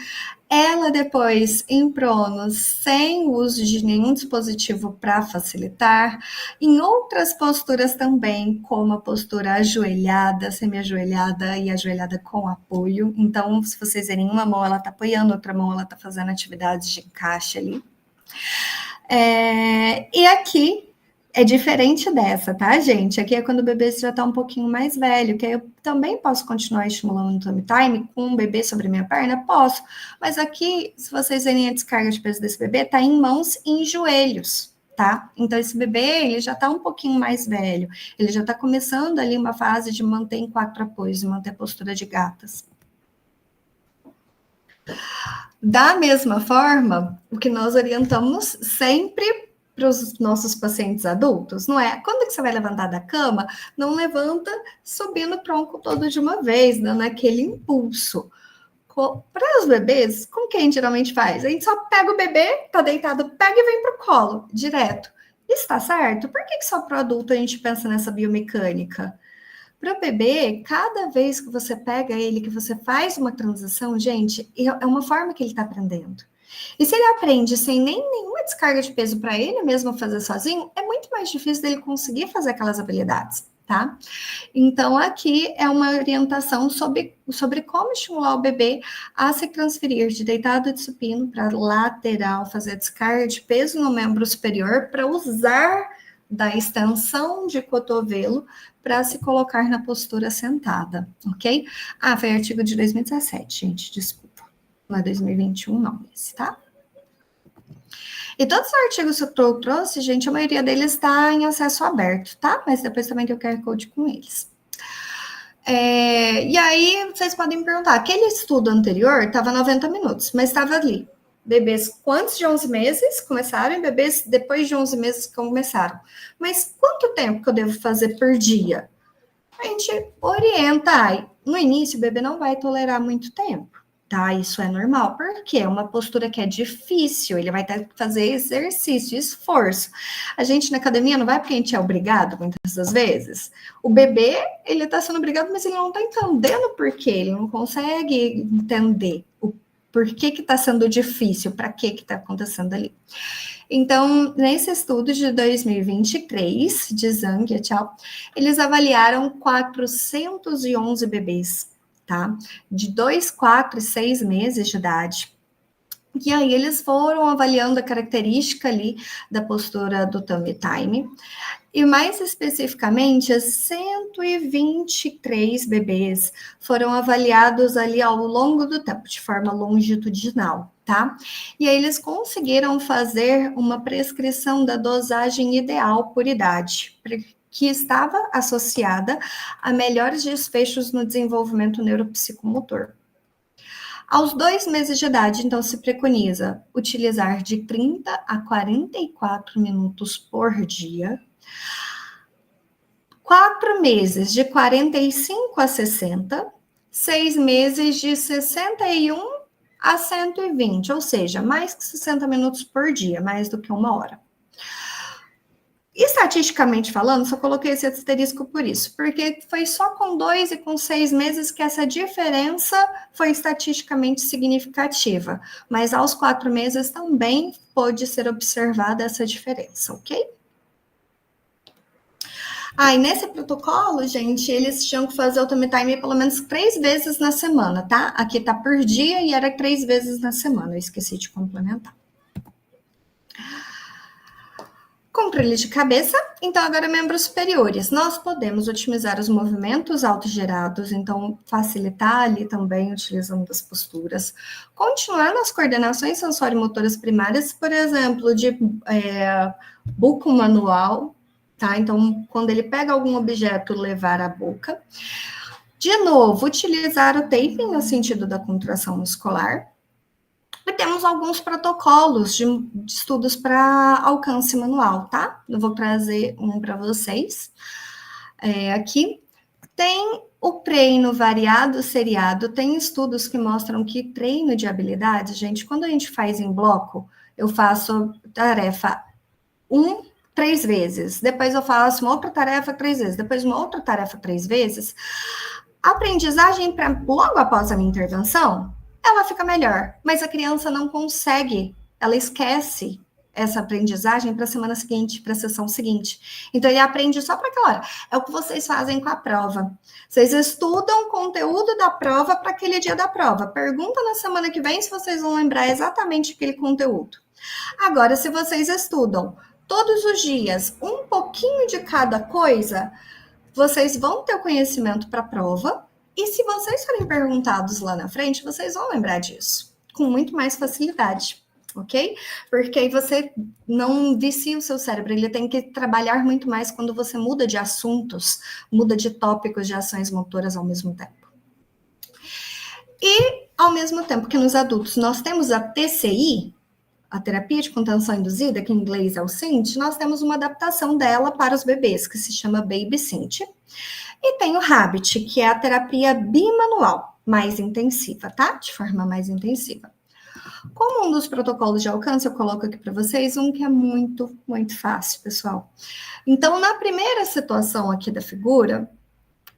Ela depois em prono, sem o uso de nenhum dispositivo para facilitar. Em outras posturas também, como a postura ajoelhada, semi-ajoelhada e ajoelhada com apoio. Então, se vocês verem, uma mão ela está apoiando, outra mão ela está fazendo atividades de encaixe ali. E aqui é diferente dessa, tá, gente? Aqui é quando o bebê já tá um pouquinho mais velho, que aí eu também posso continuar estimulando o tummy time com um bebê sobre a minha perna? Posso. Mas aqui, se vocês verem a descarga de peso desse bebê, tá em mãos e em joelhos, tá? Então, esse bebê, ele já tá um pouquinho mais velho. Ele já tá começando ali uma fase de manter em 4 apoios, manter a postura de gatas. Da mesma forma, o que nós orientamos sempre para os nossos pacientes adultos, não é? Quando que você vai levantar da cama, não levanta subindo o tronco todo de uma vez, dando aquele impulso. Para os bebês, como que a gente geralmente faz? A gente só pega o bebê, tá deitado, pega e vem para o colo, direto. Isso tá certo? Por que só para o adulto a gente pensa nessa biomecânica? Para o bebê, cada vez que você pega ele, que você faz uma transição, gente, é uma forma que ele está aprendendo. E se ele aprende sem nenhuma descarga de peso para ele mesmo fazer sozinho, é muito mais difícil dele conseguir fazer aquelas habilidades, tá? Então, aqui é uma orientação sobre como estimular o bebê a se transferir de deitado de supino para lateral, fazer descarga de peso no membro superior, para usar da extensão de cotovelo para se colocar na postura sentada, ok? Ah, foi artigo de 2017, gente, desculpa. Não é 2021, não, esse, tá? E todos os artigos que eu trouxe, gente, a maioria deles está em acesso aberto, tá? Mas depois também tem o QR Code com eles. E aí, vocês podem me perguntar, aquele estudo anterior estava 90 minutos, mas estava ali. Bebês com antes de 11 meses começaram e bebês depois de 11 meses começaram. Mas quanto tempo que eu devo fazer por dia? A gente orienta. No início, o bebê não vai tolerar muito tempo, tá? Isso é normal, porque é uma postura que é difícil, ele vai ter que fazer exercício, esforço. A gente na academia não vai porque a gente é obrigado, muitas das vezes. O bebê, ele tá sendo obrigado, mas ele não tá entendendo por quê, ele não consegue entender o porquê que tá sendo difícil, para que tá acontecendo ali. Então, nesse estudo de 2023, de Zhang et al., eles avaliaram 411 bebês, tá? De 2, 4 e 6 meses de idade. E aí eles foram avaliando a característica ali da postura do tummy time. E mais especificamente, 123 bebês foram avaliados ali ao longo do tempo, de forma longitudinal, tá? E aí eles conseguiram fazer uma prescrição da dosagem ideal por idade, que estava associada a melhores desfechos no desenvolvimento neuropsicomotor. Aos 2 meses de idade, então, se preconiza utilizar de 30 a 44 minutos por dia. 4 meses de 45 a 60, 6 meses de 61 a 120, ou seja, mais que 60 minutos por dia, mais do que 1 hora. Estatisticamente falando, só coloquei esse asterisco por isso, porque foi só com 2 e com 6 meses que essa diferença foi estatisticamente significativa, mas aos 4 meses também pode ser observada essa diferença, ok? E nesse protocolo, gente, eles tinham que fazer o tummy time pelo menos 3 vezes na semana, tá? Aqui tá por dia e era 3 vezes na semana, eu esqueci de complementar. Controle de cabeça, então agora membros superiores. Nós podemos otimizar os movimentos autogerados, então facilitar ali também utilizando as posturas. Continuar nas coordenações sensório-motoras primárias, por exemplo, de buco manual, tá? Então, quando ele pega algum objeto, levar à boca. De novo, utilizar o taping no sentido da contração muscular. E temos alguns protocolos de estudos para alcance manual, tá? Eu vou trazer um para vocês. Aqui tem o treino variado seriado. Tem estudos que mostram que treino de habilidades, gente, quando a gente faz em bloco, eu faço tarefa 3 vezes, depois eu faço uma outra tarefa 3 vezes, depois uma outra tarefa 3 vezes. A aprendizagem para logo após a minha intervenção, ela fica melhor, mas a criança não consegue, ela esquece essa aprendizagem para a semana seguinte, para a sessão seguinte. Então, ele aprende só para aquela hora. É o que vocês fazem com a prova. Vocês estudam o conteúdo da prova para aquele dia da prova. Pergunta na semana que vem se vocês vão lembrar exatamente aquele conteúdo. Agora, se vocês estudam todos os dias um pouquinho de cada coisa, vocês vão ter o conhecimento para a prova. E se vocês forem perguntados lá na frente, vocês vão lembrar disso com muito mais facilidade, ok? Porque aí você não vicia o seu cérebro, ele tem que trabalhar muito mais quando você muda de assuntos, muda de tópicos de ações motoras ao mesmo tempo. E, ao mesmo tempo que nos adultos nós temos a TCI, a terapia de contenção induzida, que em inglês é o CINT, nós temos uma adaptação dela para os bebês, que se chama Baby CINT. E tem o Habit, que é a terapia bimanual, mais intensiva, tá? De forma mais intensiva. Como um dos protocolos de alcance, eu coloco aqui para vocês um que é muito, muito fácil, pessoal. Então, na primeira situação aqui da figura,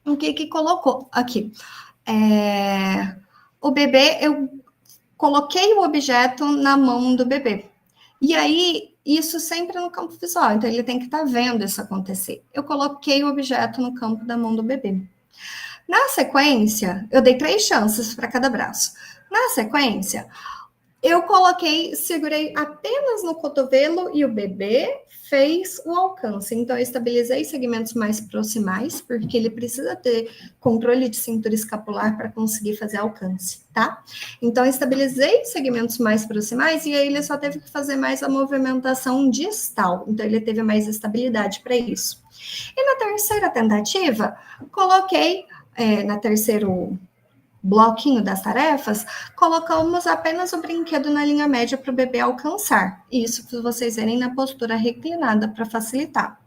O que colocou aqui? O bebê, eu coloquei o objeto na mão do bebê. E aí, isso sempre no campo visual, então ele tem que estar vendo isso acontecer. Eu coloquei o objeto no campo da mão do bebê. Na sequência, eu dei 3 chances para cada braço. Na sequência, eu segurei apenas no cotovelo e o bebê fez o alcance. Então, eu estabilizei segmentos mais proximais, porque ele precisa ter controle de cintura escapular para conseguir fazer alcance, tá? Então, eu estabilizei segmentos mais proximais e aí ele só teve que fazer mais a movimentação distal. Então, ele teve mais estabilidade para isso. E na terceira tentativa, coloquei, na terceiro bloquinho das tarefas, colocamos apenas o brinquedo na linha média para o bebê alcançar. Isso para vocês verem na postura reclinada para facilitar.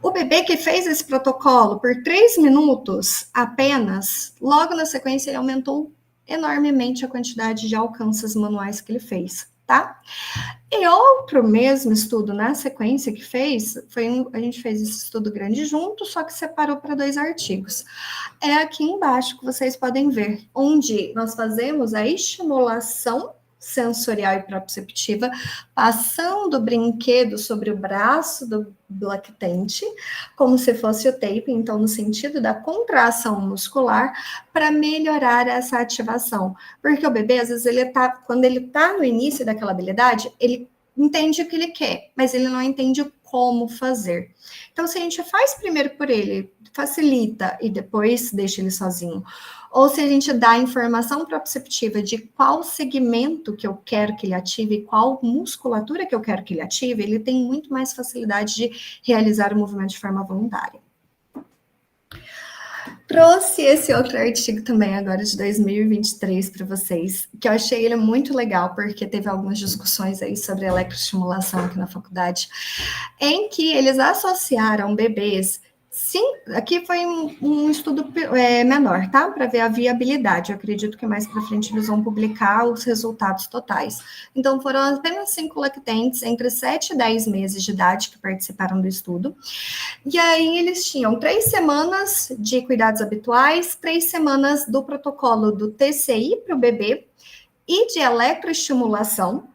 O bebê que fez esse protocolo por 3 minutos apenas, logo na sequência ele aumentou enormemente a quantidade de alcances manuais que ele fez, tá? E outro mesmo estudo na sequência que fez, a gente fez esse estudo grande junto, só que separou para 2 artigos. É aqui embaixo que vocês podem ver, onde nós fazemos a estimulação sensorial e proprioceptiva, passando o brinquedo sobre o braço do lactente, como se fosse o tape, então no sentido da contração muscular, para melhorar essa ativação. Porque o bebê, às vezes, quando ele está no início daquela habilidade, ele entende o que ele quer, mas ele não entende como fazer. Então, se a gente faz primeiro por ele, facilita e depois deixa ele sozinho, ou se a gente dá informação proprioceptiva de qual segmento que eu quero que ele ative, qual musculatura que eu quero que ele ative, ele tem muito mais facilidade de realizar o movimento de forma voluntária. Trouxe esse outro artigo também agora de 2023 para vocês, que eu achei ele muito legal, porque teve algumas discussões aí sobre eletroestimulação aqui na faculdade, em que eles associaram bebês. Sim, aqui foi um estudo menor, tá? Para ver a viabilidade. Eu acredito que mais para frente eles vão publicar os resultados totais. Então, foram apenas 5 lactentes entre 7 e 10 meses de idade que participaram do estudo. E aí eles tinham 3 semanas de cuidados habituais, 3 semanas do protocolo do TCI para o bebê e de eletroestimulação.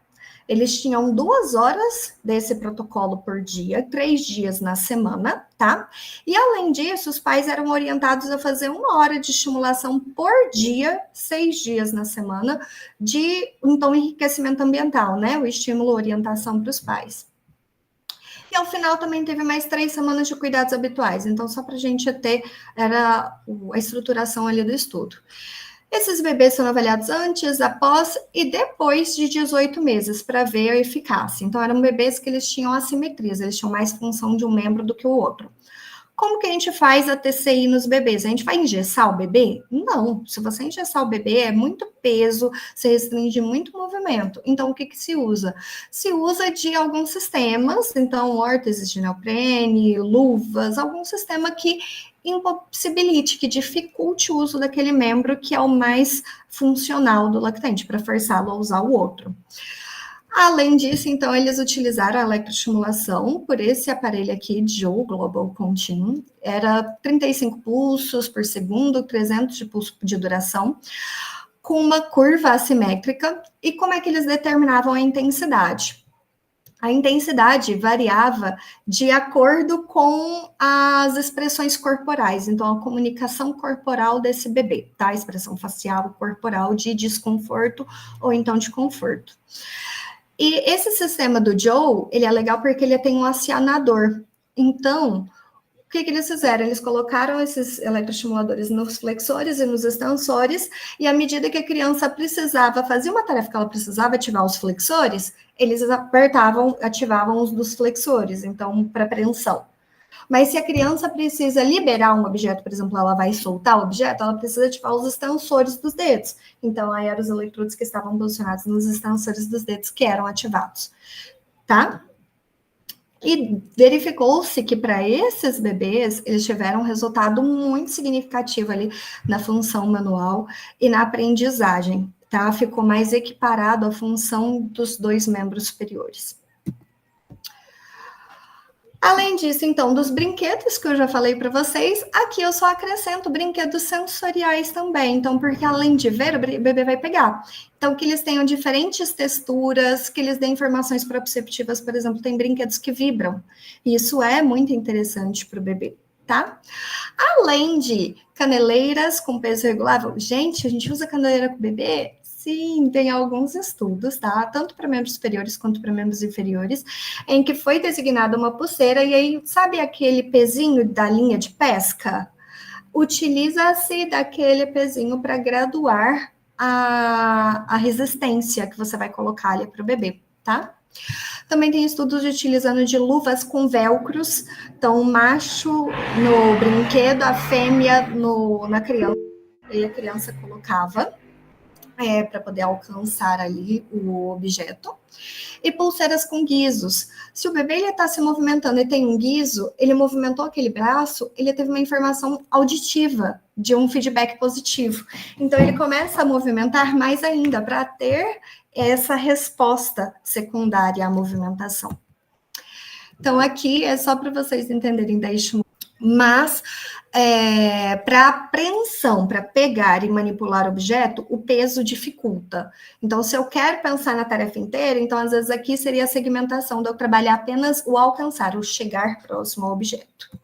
Eles tinham 2 horas desse protocolo por dia, 3 dias na semana, tá? E além disso, os pais eram orientados a fazer 1 hora de estimulação por dia, 6 dias na semana, de, então, enriquecimento ambiental, né? O estímulo, orientação para os pais. E ao final também teve mais 3 semanas de cuidados habituais. Então, só para a gente ter, era a estruturação ali do estudo. Esses bebês são avaliados antes, após e depois de 18 meses para ver a eficácia. Então, eram bebês que eles tinham assimetrias, eles tinham mais função de um membro do que o outro. Como que a gente faz a TCI nos bebês? A gente vai engessar o bebê? Não. Se você engessar o bebê, é muito peso, você restringe muito movimento. Então, o que se usa? Se usa de alguns sistemas, então, órteses de neoprene, luvas, algum sistema que impossibilite, que dificulte o uso daquele membro que é o mais funcional do lactente, para forçá-lo a usar o outro. Além disso, então, eles utilizaram a eletroestimulação por esse aparelho aqui, Joule Global Continuum. Era 35 pulsos por segundo, 300 de pulso de duração, com uma curva assimétrica. E como é que eles determinavam a intensidade? A intensidade variava de acordo com as expressões corporais, então a comunicação corporal desse bebê, tá? A expressão facial, corporal de desconforto ou então de conforto. E esse sistema do Joule, ele é legal porque ele tem um acionador. Então, o que eles fizeram? Eles colocaram esses eletroestimuladores nos flexores e nos extensores, e à medida que a criança precisava fazer uma tarefa que ela precisava ativar os flexores, eles ativavam os dos flexores, então, para apreensão. Mas se a criança precisa liberar um objeto, por exemplo, ela vai soltar o objeto, ela precisa ativar os extensores dos dedos. Então, aí eram os eletrodos que estavam posicionados nos extensores dos dedos que eram ativados, tá? E verificou-se que para esses bebês, eles tiveram um resultado muito significativo ali na função manual e na aprendizagem, tá? Ficou mais equiparado à função dos 2 membros superiores. Além disso, então, dos brinquedos que eu já falei para vocês, aqui eu só acrescento brinquedos sensoriais também. Então, porque além de ver, o bebê vai pegar. Então, que eles tenham diferentes texturas, que eles deem informações proprioceptivas, por exemplo, tem brinquedos que vibram. E isso é muito interessante para o bebê, tá? Além de caneleiras com peso regulável, gente, a gente usa caneleira com o bebê? Sim, tem alguns estudos, tá? Tanto para membros superiores quanto para membros inferiores, em que foi designada uma pulseira, e aí, sabe aquele pezinho da linha de pesca? Utiliza-se daquele pezinho para graduar a resistência que você vai colocar ali para o bebê, tá? Também tem estudos utilizando de luvas com velcros, então o macho no brinquedo, a fêmea na criança, e a criança colocava para poder alcançar ali o objeto. E pulseiras com guizos. Se o bebê está se movimentando e tem um guizo, ele movimentou aquele braço, ele teve uma informação auditiva de um feedback positivo. Então, ele começa a movimentar mais ainda para ter essa resposta secundária à movimentação. Então, aqui é só para vocês entenderem da estimulação. Mas, para apreensão, para pegar e manipular objeto, o peso dificulta. Então, se eu quero pensar na tarefa inteira, então, às vezes, aqui seria a segmentação de eu trabalhar apenas o alcançar, o chegar próximo ao objeto.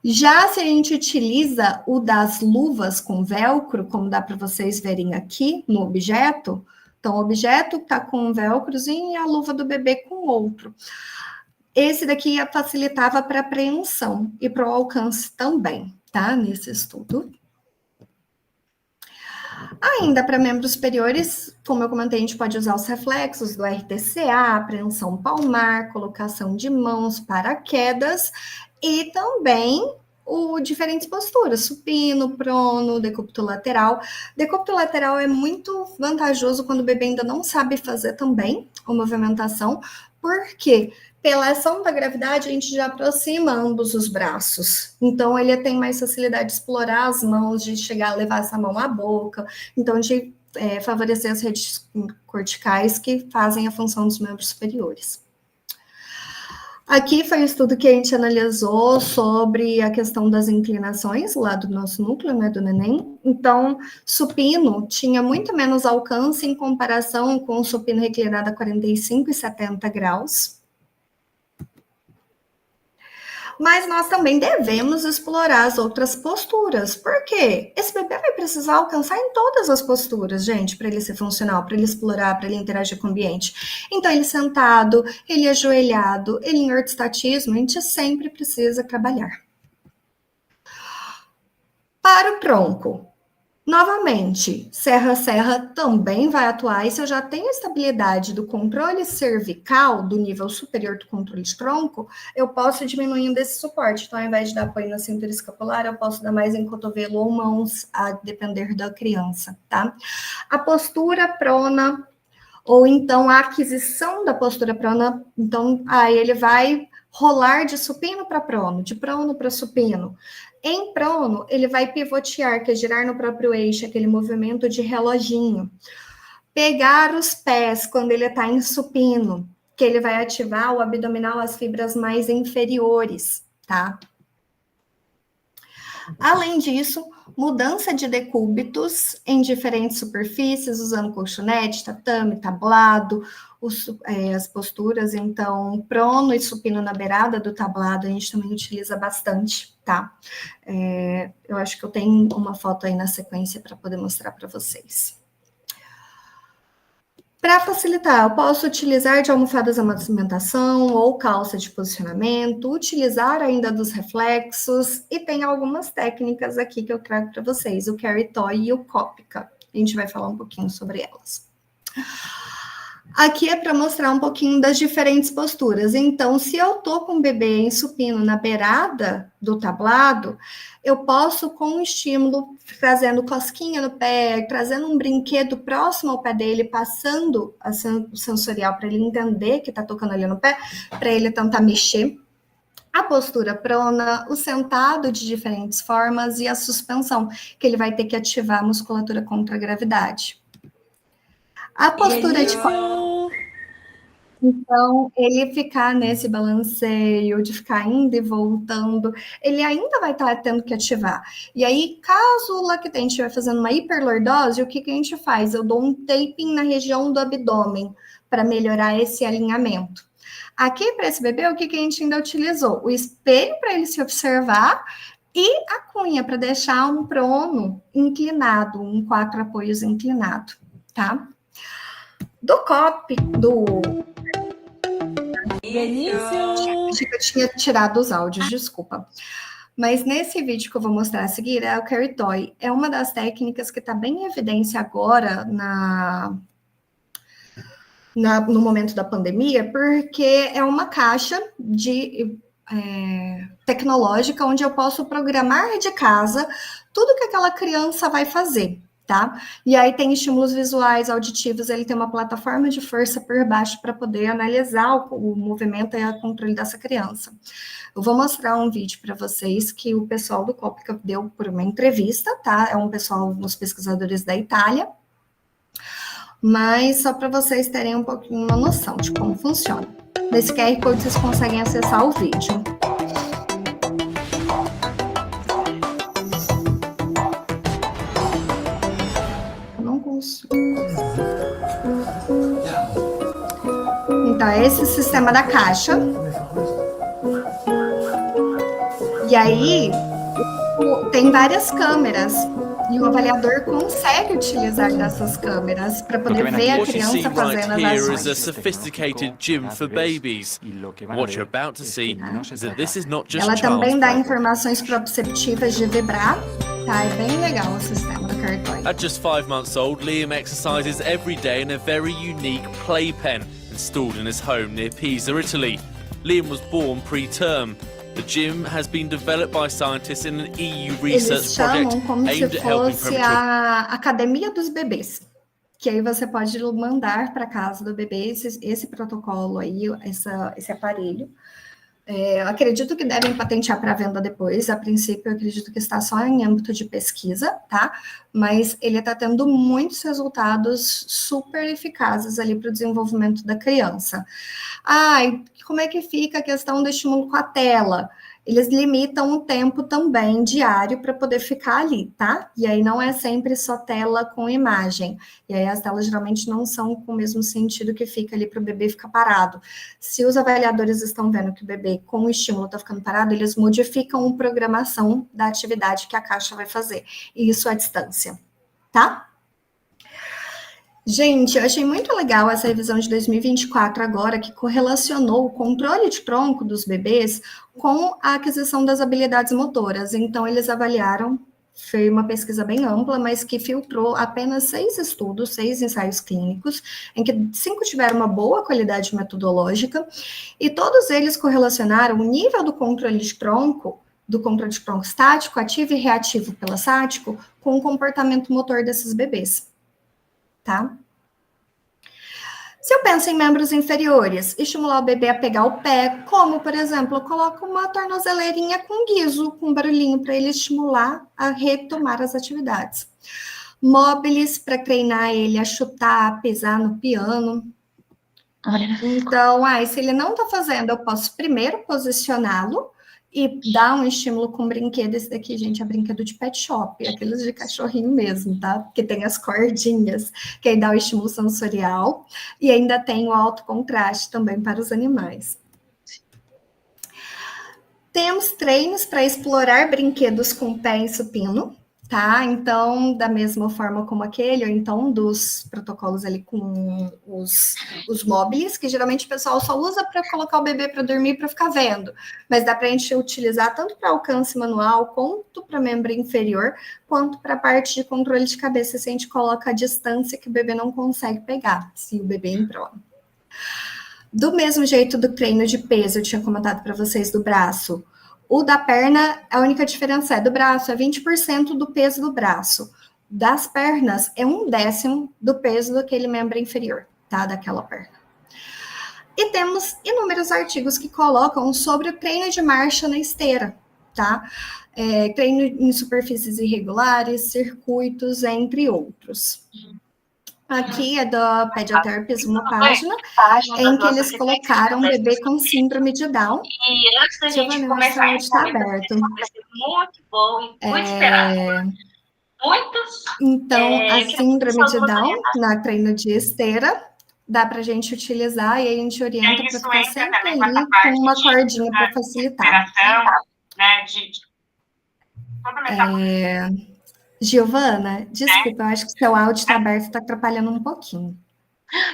Já se a gente utiliza o das luvas com velcro, como dá para vocês verem aqui no objeto, então, o objeto está com um velcrozinho e a luva do bebê com outro. Esse daqui facilitava para apreensão e para o alcance também, tá? Nesse estudo. Ainda para membros superiores, como eu comentei, a gente pode usar os reflexos do RTCA, apreensão palmar, colocação de mãos, paraquedas e também diferentes posturas, supino, prono, decúbito lateral. Decúbito lateral é muito vantajoso quando o bebê ainda não sabe fazer também a movimentação, porque pela ação da gravidade, a gente já aproxima ambos os braços. Então, ele tem mais facilidade de explorar as mãos, de chegar a levar essa mão à boca. Então, de favorecer as redes corticais que fazem a função dos membros superiores. Aqui foi um estudo que a gente analisou sobre a questão das inclinações lá do nosso núcleo, né, do neném. Então, supino tinha muito menos alcance em comparação com o supino reclinado a 45 e 70 graus. Mas nós também devemos explorar as outras posturas. Por quê? Esse bebê vai precisar alcançar em todas as posturas, gente, para ele ser funcional, para ele explorar, para ele interagir com o ambiente. Então, ele sentado, ele ajoelhado, ele em ortostatismo, a gente sempre precisa trabalhar. Para o tronco. Novamente, serra-serra também vai atuar, e se eu já tenho a estabilidade do controle cervical, do nível superior do controle de tronco, eu posso ir diminuindo esse suporte. Então, ao invés de dar apoio na cintura escapular, eu posso dar mais em cotovelo ou mãos, a depender da criança, tá? A postura prona, ou então a aquisição da postura prona, então, aí ele vai rolar de supino para prono, de prono para supino. Em prono, ele vai pivotear, que é girar no próprio eixo, aquele movimento de reloginho. Pegar os pés quando ele está em supino, que ele vai ativar o abdominal, as fibras mais inferiores, tá? Além disso, mudança de decúbitos em diferentes superfícies, usando colchonete, tatame, tablado, as posturas, então, prono e supino na beirada do tablado, a gente também utiliza bastante, tá? Eu acho que eu tenho uma foto aí na sequência para poder mostrar para vocês. Para facilitar, eu posso utilizar de almofadas à movimentação ou calça de posicionamento, utilizar ainda dos reflexos, e tem algumas técnicas aqui que eu trago para vocês, o Carry Toy e o Copica. A gente vai falar um pouquinho sobre elas. Aqui é para mostrar um pouquinho das diferentes posturas. Então, se eu tô com o bebê em supino na beirada do tablado, eu posso, com um estímulo, trazendo cosquinha no pé, trazendo um brinquedo próximo ao pé dele, passando a sensorial para ele entender que tá tocando ali no pé, para ele tentar mexer. A postura prona, o sentado de diferentes formas e a suspensão, que ele vai ter que ativar a musculatura contra a gravidade. A postura de... Então, ele ficar nesse balanceio, de ficar indo e voltando, ele ainda vai estar tendo que ativar. E aí, caso o lactente estiver fazendo uma hiperlordose, o que a gente faz? Eu dou um taping na região do abdômen para melhorar esse alinhamento. Aqui, para esse bebê, o que a gente ainda utilizou? O espelho para ele se observar e a cunha para deixar um prono inclinado, um 4 apoios inclinado, tá? Do COP, Acho que eu tinha tirado os áudios, desculpa. Mas nesse vídeo que eu vou mostrar a seguir é o Carry Toy. É uma das técnicas que está bem em evidência agora no momento da pandemia, porque é uma caixa tecnológica onde eu posso programar de casa tudo que aquela criança vai fazer, tá? E aí tem estímulos visuais, auditivos, ele tem uma plataforma de força por baixo para poder analisar o movimento e o controle dessa criança. Eu vou mostrar um vídeo para vocês que o pessoal do COPICA deu por uma entrevista, tá? É um pessoal, uns pesquisadores da Itália, mas só para vocês terem um pouquinho uma noção de como funciona. Nesse QR Code vocês conseguem acessar o vídeo. Eu não consigo. Então, esse sistema da caixa. E aí, tem várias câmeras. E o avaliador consegue utilizar dessas câmeras para poder ver a criança fazendo as ações. Is a sophisticated gym for babies. What you're about to see is that this is not just Ela também dá child's play. informações proprioceptivas de vibrar, tá? É bem legal o sistema do Carry Toy. At just 5 months old, Liam exercises every day in a very unique playpen installed in his home near Pisa, Italy. Liam was born preterm. The gym has been developed by scientists in an EU Eles research project chamam como se aimed at helping fosse premature. a academia dos bebês. Que aí você pode mandar para casa do bebê esse protocolo aí, esse aparelho. Eu acredito que devem patentear para venda depois. A princípio, eu acredito que está só em âmbito de pesquisa, tá? Mas ele está tendo muitos resultados super eficazes ali para o desenvolvimento da criança. E como é que fica a questão do estímulo com a tela? Eles limitam o tempo também diário para poder ficar ali, tá? E aí não é sempre só tela com imagem. E aí as telas geralmente não são com o mesmo sentido que fica ali para o bebê ficar parado. Se os avaliadores estão vendo que o bebê com o estímulo está ficando parado, eles modificam a programação da atividade que a caixa vai fazer. E isso à distância, tá? Gente, eu achei muito legal essa revisão de 2024 agora, que correlacionou o controle de tronco dos bebês com a aquisição das habilidades motoras. Então, eles avaliaram, foi uma pesquisa bem ampla, mas que filtrou apenas 6 estudos, 6 ensaios clínicos, em que 5 tiveram uma boa qualidade metodológica, e todos eles correlacionaram o nível do controle de tronco estático, ativo e reativo pelastático, com o comportamento motor desses bebês. Tá? Se eu penso em membros inferiores, estimular o bebê a pegar o pé, como, por exemplo, eu coloco uma tornozeleirinha com guiso, com barulhinho, para ele estimular a retomar as atividades. Móveis para treinar ele a chutar, a pisar no piano. Então, se ele não está fazendo, eu posso primeiro posicioná-lo e dar um estímulo com brinquedo. Esse daqui, gente, é brinquedo de pet shop, aqueles de cachorrinho mesmo, tá? Porque tem as cordinhas, que aí dá o estímulo sensorial, e ainda tem o alto contraste também para os animais. Temos treinos para explorar brinquedos com pé em supino, tá? Então, da mesma forma como aquele, ou então dos protocolos ali com os móveis, que geralmente o pessoal só usa para colocar o bebê para dormir, para ficar vendo. Mas dá para a gente utilizar tanto para alcance manual, quanto para membro inferior, quanto para a parte de controle de cabeça, se a gente coloca a distância que o bebê não consegue pegar, se o bebê em prono. Do mesmo jeito do treino de peso, eu tinha comentado para vocês do braço. O da perna, a única diferença do braço é 20% do peso do braço. Das pernas, é 1/10 do peso daquele membro inferior, tá? Daquela perna. E temos inúmeros artigos que colocam sobre o treino de marcha na esteira, tá? Treino em superfícies irregulares, circuitos, entre outros. Aqui é da Pediatherapies, uma página em que eles colocaram um bebê com síndrome de Down. E antes da gente Giovana, começar, nosso áudio está aberto. vai ser muito bom e muito esperado. Muitos. Então, a síndrome de Down, orientações. na treino de esteira, dá para a gente utilizar e a gente orienta para ficar sempre ali com uma cordinha para facilitar. Né, Giovana, desculpa, eu acho que seu áudio está aberto, está atrapalhando um pouquinho.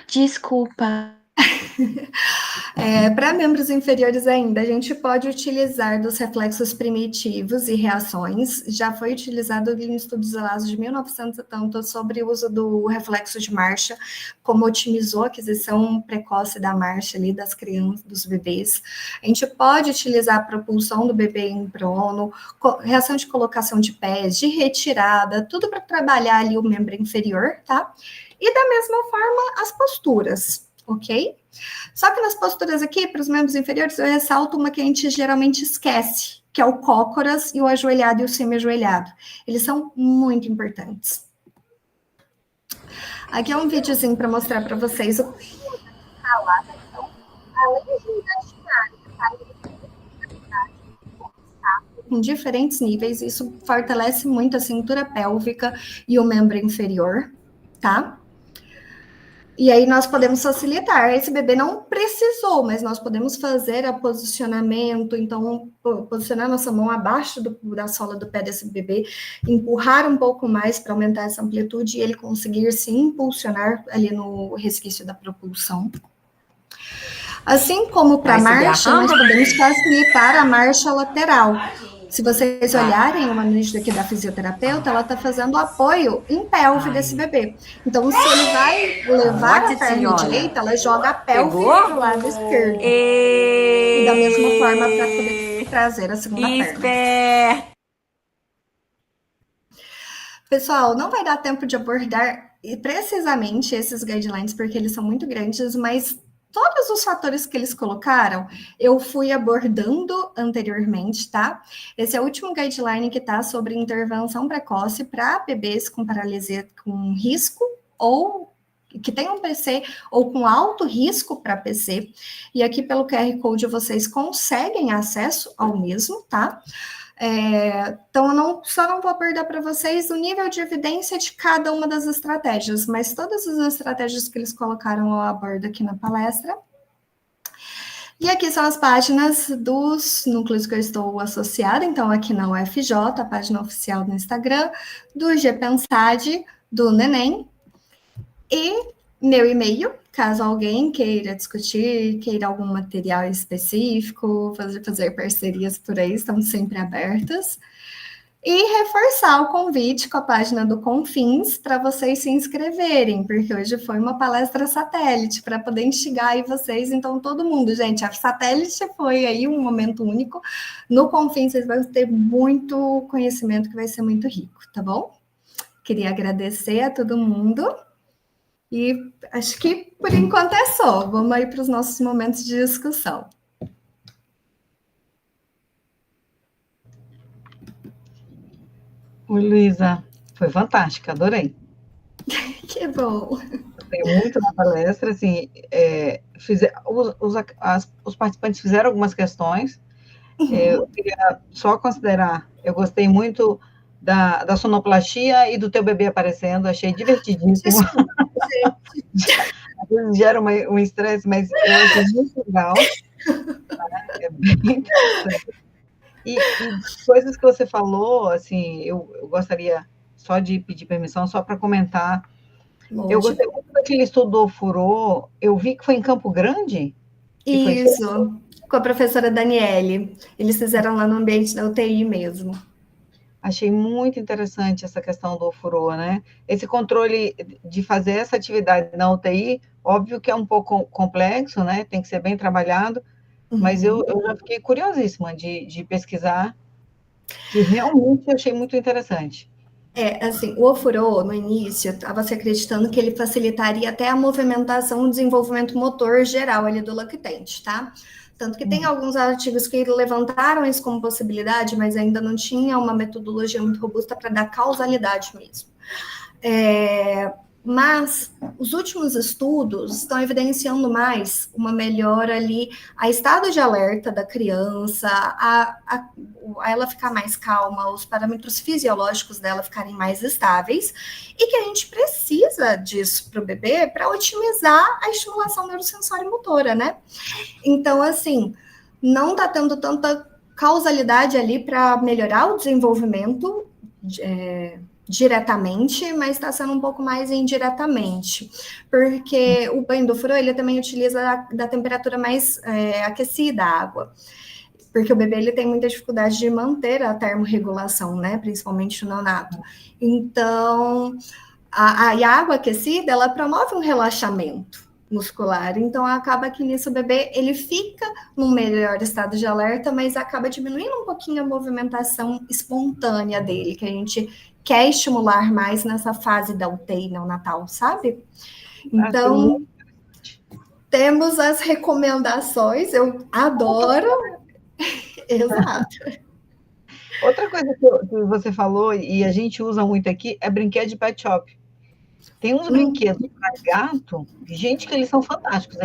Desculpa. Para membros inferiores ainda, a gente pode utilizar dos reflexos primitivos e reações. Já foi utilizado em estudos isolados de 1900 e tanto sobre o uso do reflexo de marcha, como otimizou a aquisição precoce da marcha ali das crianças, dos bebês. A gente pode utilizar a propulsão do bebê em prono, reação de colocação de pés, de retirada, tudo para trabalhar ali o membro inferior, tá? E da mesma forma, as posturas, ok? Só que nas posturas aqui, para os membros inferiores, eu ressalto uma que a gente geralmente esquece, que é o cócoras e o ajoelhado e o semi-ajoelhado. Eles são muito importantes. Aqui é um videozinho para mostrar para vocês o que em diferentes níveis, isso fortalece muito a cintura pélvica e o membro inferior, tá? E aí nós podemos facilitar. Esse bebê não precisou, mas nós podemos fazer o posicionamento, então posicionar nossa mão abaixo da sola do pé desse bebê, empurrar um pouco mais para aumentar essa amplitude e ele conseguir se impulsionar ali no resquício da propulsão. Assim como para a marcha, nós podemos facilitar a marcha lateral. Se vocês olharem uma medida aqui da fisioterapeuta, ela está fazendo apoio em pelve desse bebê. Então, se ele vai levar a perna direita, ela joga a pelve para o lado esquerdo. E da mesma forma para poder trazer a segunda perna. Pessoal, não vai dar tempo de abordar precisamente esses guidelines, porque eles são muito grandes, mas todos os fatores que eles colocaram, eu fui abordando anteriormente, tá? Esse é o último guideline que tá sobre intervenção precoce para bebês com paralisia com risco ou que tenham PC ou com alto risco para PC. E aqui pelo QR Code vocês conseguem acesso ao mesmo, tá? Então, eu só não vou abordar para vocês o nível de evidência de cada uma das estratégias, mas todas as estratégias que eles colocaram eu abordo aqui na palestra. E aqui são as páginas dos núcleos que eu estou associada, então aqui na UFJ, a página oficial do Instagram, do GPensad, do Neném, e meu e-mail, caso alguém queira discutir, queira algum material específico, fazer parcerias por aí, estamos sempre abertas. E reforçar o convite com a página do Confins para vocês se inscreverem, porque hoje foi uma palestra satélite para poder instigar aí vocês, então todo mundo, gente, a satélite foi aí um momento único. No Confins vocês vão ter muito conhecimento que vai ser muito rico, tá bom? Queria agradecer a todo mundo. E acho que, por enquanto, é só. Vamos aí para os nossos momentos de discussão. Oi, Luísa. Foi fantástica, adorei. Que bom. Gostei muito da palestra, assim, os participantes fizeram algumas questões. Eu queria só considerar, eu gostei muito da sonoplastia e do teu bebê aparecendo, achei divertidíssimo. Às vezes gera um estresse, mas eu achei muito legal. É bem interessante. E coisas que você falou, assim, eu gostaria só de pedir permissão, só para comentar. Lógico. Eu gostei muito daquele estudo do Furô, eu vi que foi em Campo Grande? Isso, com a professora Daniele. Eles fizeram lá no ambiente da UTI mesmo. Achei muito interessante essa questão do Furô, né? Esse controle de fazer essa atividade na UTI, óbvio que é um pouco complexo, né? Tem que ser bem trabalhado, mas eu já fiquei curiosíssima de pesquisar, que realmente eu achei muito interessante. Assim, o ofurô, no início, estava se acreditando que ele facilitaria até a movimentação e o desenvolvimento motor geral ali do lactente, tá? Tanto que tem alguns artigos que levantaram isso como possibilidade, mas ainda não tinha uma metodologia muito robusta para dar causalidade mesmo. Mas os últimos estudos estão evidenciando mais uma melhora ali, a estado de alerta da criança, a ela ficar mais calma, os parâmetros fisiológicos dela ficarem mais estáveis, e que a gente precisa disso para o bebê para otimizar a estimulação neurosensória e motora, né? Então, assim, não está tendo tanta causalidade ali para melhorar o desenvolvimento diretamente, mas está sendo um pouco mais indiretamente, porque o banho do furo, ele também utiliza da temperatura mais aquecida a água, porque o bebê, ele tem muita dificuldade de manter a termorregulação, né, principalmente o neonato. Então, a água aquecida, ela promove um relaxamento muscular, então acaba que nisso o bebê, ele fica num melhor estado de alerta, mas acaba diminuindo um pouquinho a movimentação espontânea dele, que a gente quer estimular mais nessa fase da UTI neonatal, sabe? Então, temos as recomendações, eu adoro. Exato. Outra coisa que você falou, e a gente usa muito aqui, é brinquedo de pet shop. Tem uns brinquedos para gato, gente, que eles são fantásticos,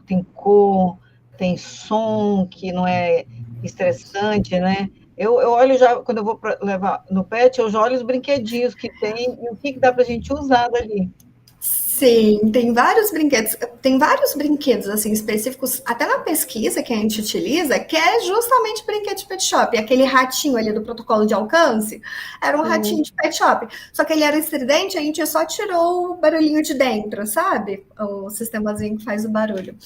tem cor, tem som, que não é estressante, né? Eu olho já, quando eu vou levar no pet, eu já olho os brinquedinhos que tem e o que dá para a gente usar dali. Sim, tem vários brinquedos assim específicos, até na pesquisa que a gente utiliza, que é justamente brinquedo de pet shop. Aquele ratinho ali do protocolo de alcance, era um ratinho de pet shop. Só que ele era estridente, a gente só tirou o barulhinho de dentro, sabe? O sistemazinho que faz o barulho.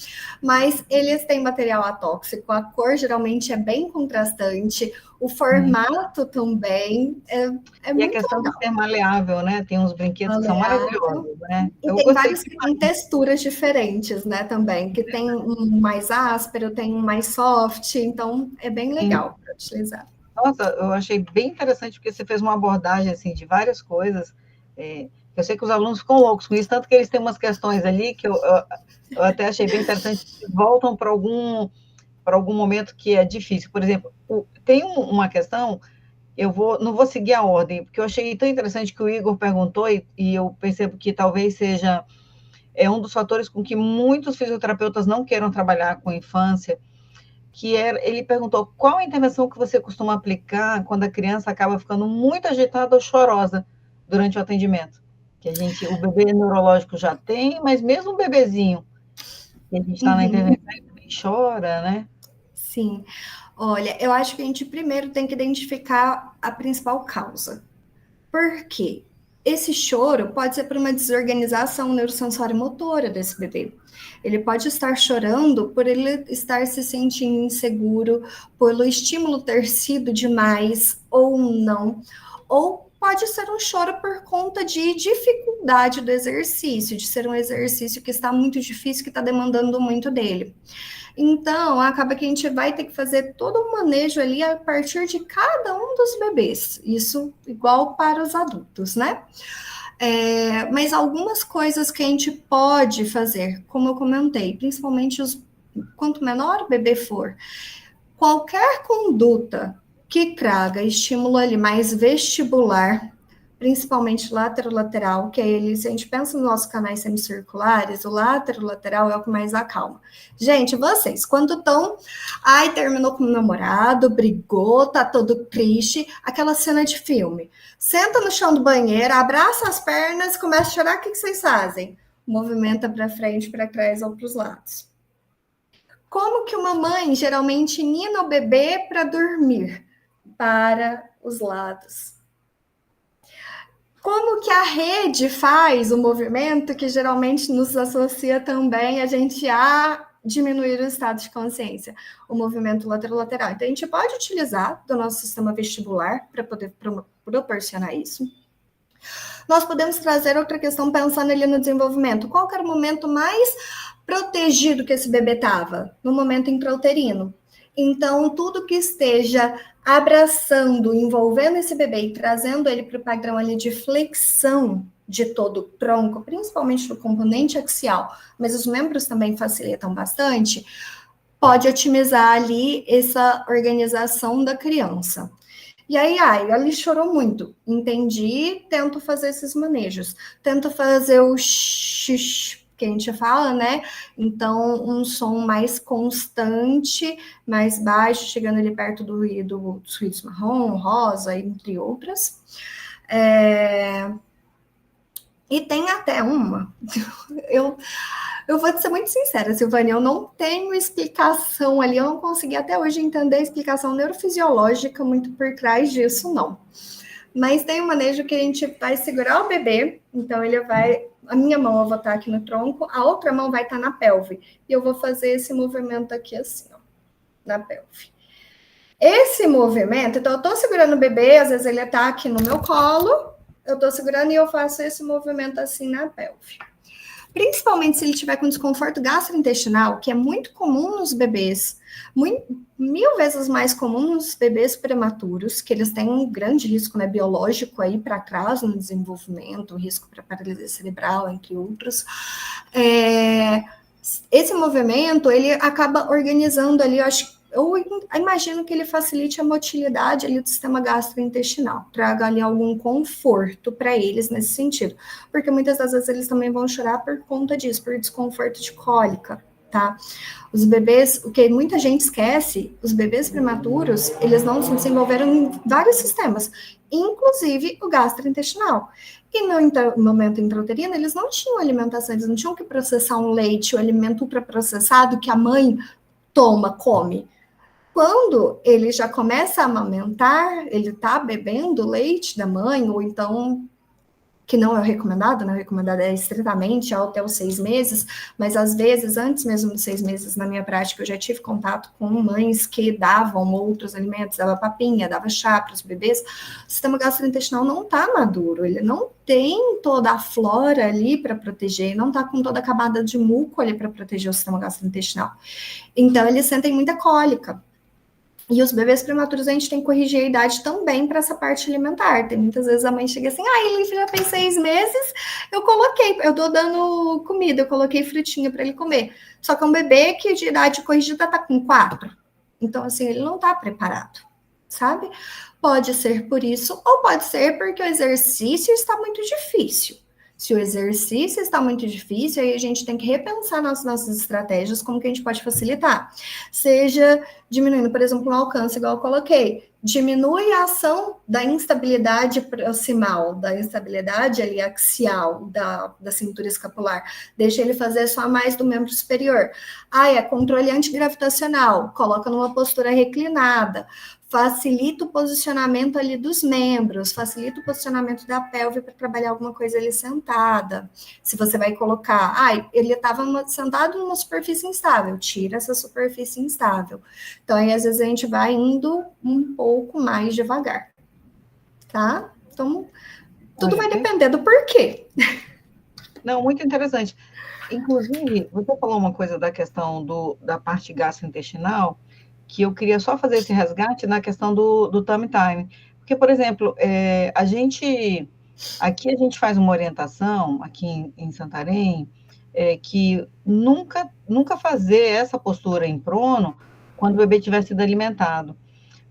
Mas eles têm material atóxico, a cor geralmente é bem contrastante, o formato também é e muito a questão legal. de ser maleável, né? Tem uns brinquedos que são maravilhosos, né? E tem vários que têm texturas diferentes, né, também, que tem um mais áspero, tem um mais soft, então é bem legal para utilizar. Nossa, eu achei bem interessante, porque você fez uma abordagem, assim, de várias coisas. Eu sei que os alunos ficam loucos com isso, tanto que eles têm umas questões ali que eu até achei bem interessante, que voltam para algum momento que é difícil. Por exemplo, tem uma questão, não vou seguir a ordem, porque eu achei tão interessante que o Igor perguntou, e eu percebo que talvez seja um dos fatores com que muitos fisioterapeutas não queiram trabalhar com infância, que ele perguntou qual a intervenção que você costuma aplicar quando a criança acaba ficando muito agitada ou chorosa durante o atendimento. Que o bebê neurológico já tem, mas mesmo um bebezinho, que a gente está na intervenção e também chora, né? Sim. Olha, eu acho que a gente primeiro tem que identificar a principal causa. Por quê? Esse choro pode ser por uma desorganização neurosensória motora desse bebê. Ele pode estar chorando por ele estar se sentindo inseguro, pelo estímulo ter sido demais ou não, ou pode ser um choro por conta de dificuldade do exercício, de ser um exercício que está muito difícil, que está demandando muito dele. Então, acaba que a gente vai ter que fazer todo um manejo ali a partir de cada um dos bebês. Isso igual para os adultos, né? Mas algumas coisas que a gente pode fazer, como eu comentei, principalmente quanto menor o bebê for, qualquer conduta que traga estímulo ali mais vestibular, principalmente lateral, que é ele, se a gente pensa nos nossos canais semicirculares, o lateral é o que mais acalma. Gente, vocês, quando estão, terminou com o namorado, brigou, tá todo triste, aquela cena de filme, senta no chão do banheiro, abraça as pernas, começa a chorar, o que vocês fazem? Movimenta para frente, para trás ou para os lados. Como que uma mãe geralmente nina o bebê para dormir? Para os lados. Como que a rede faz o movimento que geralmente nos associa também a gente a diminuir o estado de consciência, o movimento lateral. Então, a gente pode utilizar do nosso sistema vestibular para poder proporcionar isso. Nós podemos trazer outra questão pensando ali no desenvolvimento. Qual que era o momento mais protegido que esse bebê estava? No momento intrauterino. Então, tudo que esteja abraçando, envolvendo esse bebê e trazendo ele para o padrão ali de flexão de todo o tronco, principalmente do componente axial, mas os membros também facilitam bastante, pode otimizar ali essa organização da criança. E aí, ele chorou muito. Entendi, tento fazer esses manejos. Tento fazer o x, que a gente fala, né? Então, um som mais constante, mais baixo, chegando ali perto do dos ruídos marrom, rosa, entre outras. E tem até uma. Eu vou te ser muito sincera, Silvânia, eu não tenho explicação ali, eu não consegui até hoje entender a explicação neurofisiológica muito por trás disso, não. Mas tem um manejo que a gente vai segurar o bebê, então ele vai, a minha mão eu vou estar aqui no tronco, a outra mão vai estar na pelve, e eu vou fazer esse movimento aqui assim, ó, na pelve. Esse movimento, então eu tô segurando o bebê, às vezes ele tá aqui no meu colo, eu tô segurando e eu faço esse movimento assim na pelve. Principalmente se ele tiver com desconforto gastrointestinal, que é muito comum nos bebês, 1000 vezes mais comum nos bebês prematuros, que eles têm um grande risco, né, biológico aí para trás no desenvolvimento, risco para paralisia cerebral, entre outros. Esse movimento, ele acaba organizando ali, eu imagino que ele facilite a motilidade ali do sistema gastrointestinal, traga ali algum conforto para eles nesse sentido, porque muitas das vezes eles também vão chorar por conta disso, por desconforto de cólica, tá? Os bebês, o que muita gente esquece, os bebês prematuros, eles não se desenvolveram em vários sistemas, inclusive o gastrointestinal. E no momento intrauterino, eles não tinham alimentação, eles não tinham que processar um leite, o alimento ultraprocessado que a mãe come. Quando ele já começa a amamentar, ele está bebendo leite da mãe, ou então, que não é recomendado, né? O recomendado é estritamente até os 6 meses, mas às vezes, antes mesmo dos 6 meses, na minha prática, eu já tive contato com mães que davam outros alimentos, dava papinha, dava chá para os bebês. O sistema gastrointestinal não está maduro, ele não tem toda a flora ali para proteger, não está com toda a camada de muco ali para proteger o sistema gastrointestinal. Então, eles sentem muita cólica. E os bebês prematuros, a gente tem que corrigir a idade também para essa parte alimentar. Tem muitas vezes a mãe chega assim, ele já tem 6 meses, eu tô dando comida, eu coloquei frutinha para ele comer. Só que é um bebê que de idade corrigida tá com 4. Então, assim, ele não tá preparado, sabe? Pode ser por isso, ou pode ser porque o exercício está muito difícil. Se o exercício está muito difícil, aí a gente tem que repensar nas nossas estratégias, como que a gente pode facilitar. Seja diminuindo, por exemplo, o alcance, igual eu coloquei, diminui a ação da instabilidade proximal, da instabilidade ali axial da cintura escapular. Deixa ele fazer só mais do membro superior. É controle antigravitacional, coloca numa postura reclinada. Facilita o posicionamento ali dos membros, facilita o posicionamento da pelve para trabalhar alguma coisa ali sentada. Se você vai colocar, ele estava sentado numa superfície instável, tira essa superfície instável. Então, aí, às vezes, a gente vai indo um pouco mais devagar, tá? Então, tudo vai depender do porquê. Não, muito interessante. Inclusive, você falou uma coisa da questão da parte gastrointestinal, que eu queria só fazer esse resgate na questão do tummy time. Porque, por exemplo, aqui a gente faz uma orientação, aqui em Santarém, que nunca fazer essa postura em prono quando o bebê tiver sido alimentado.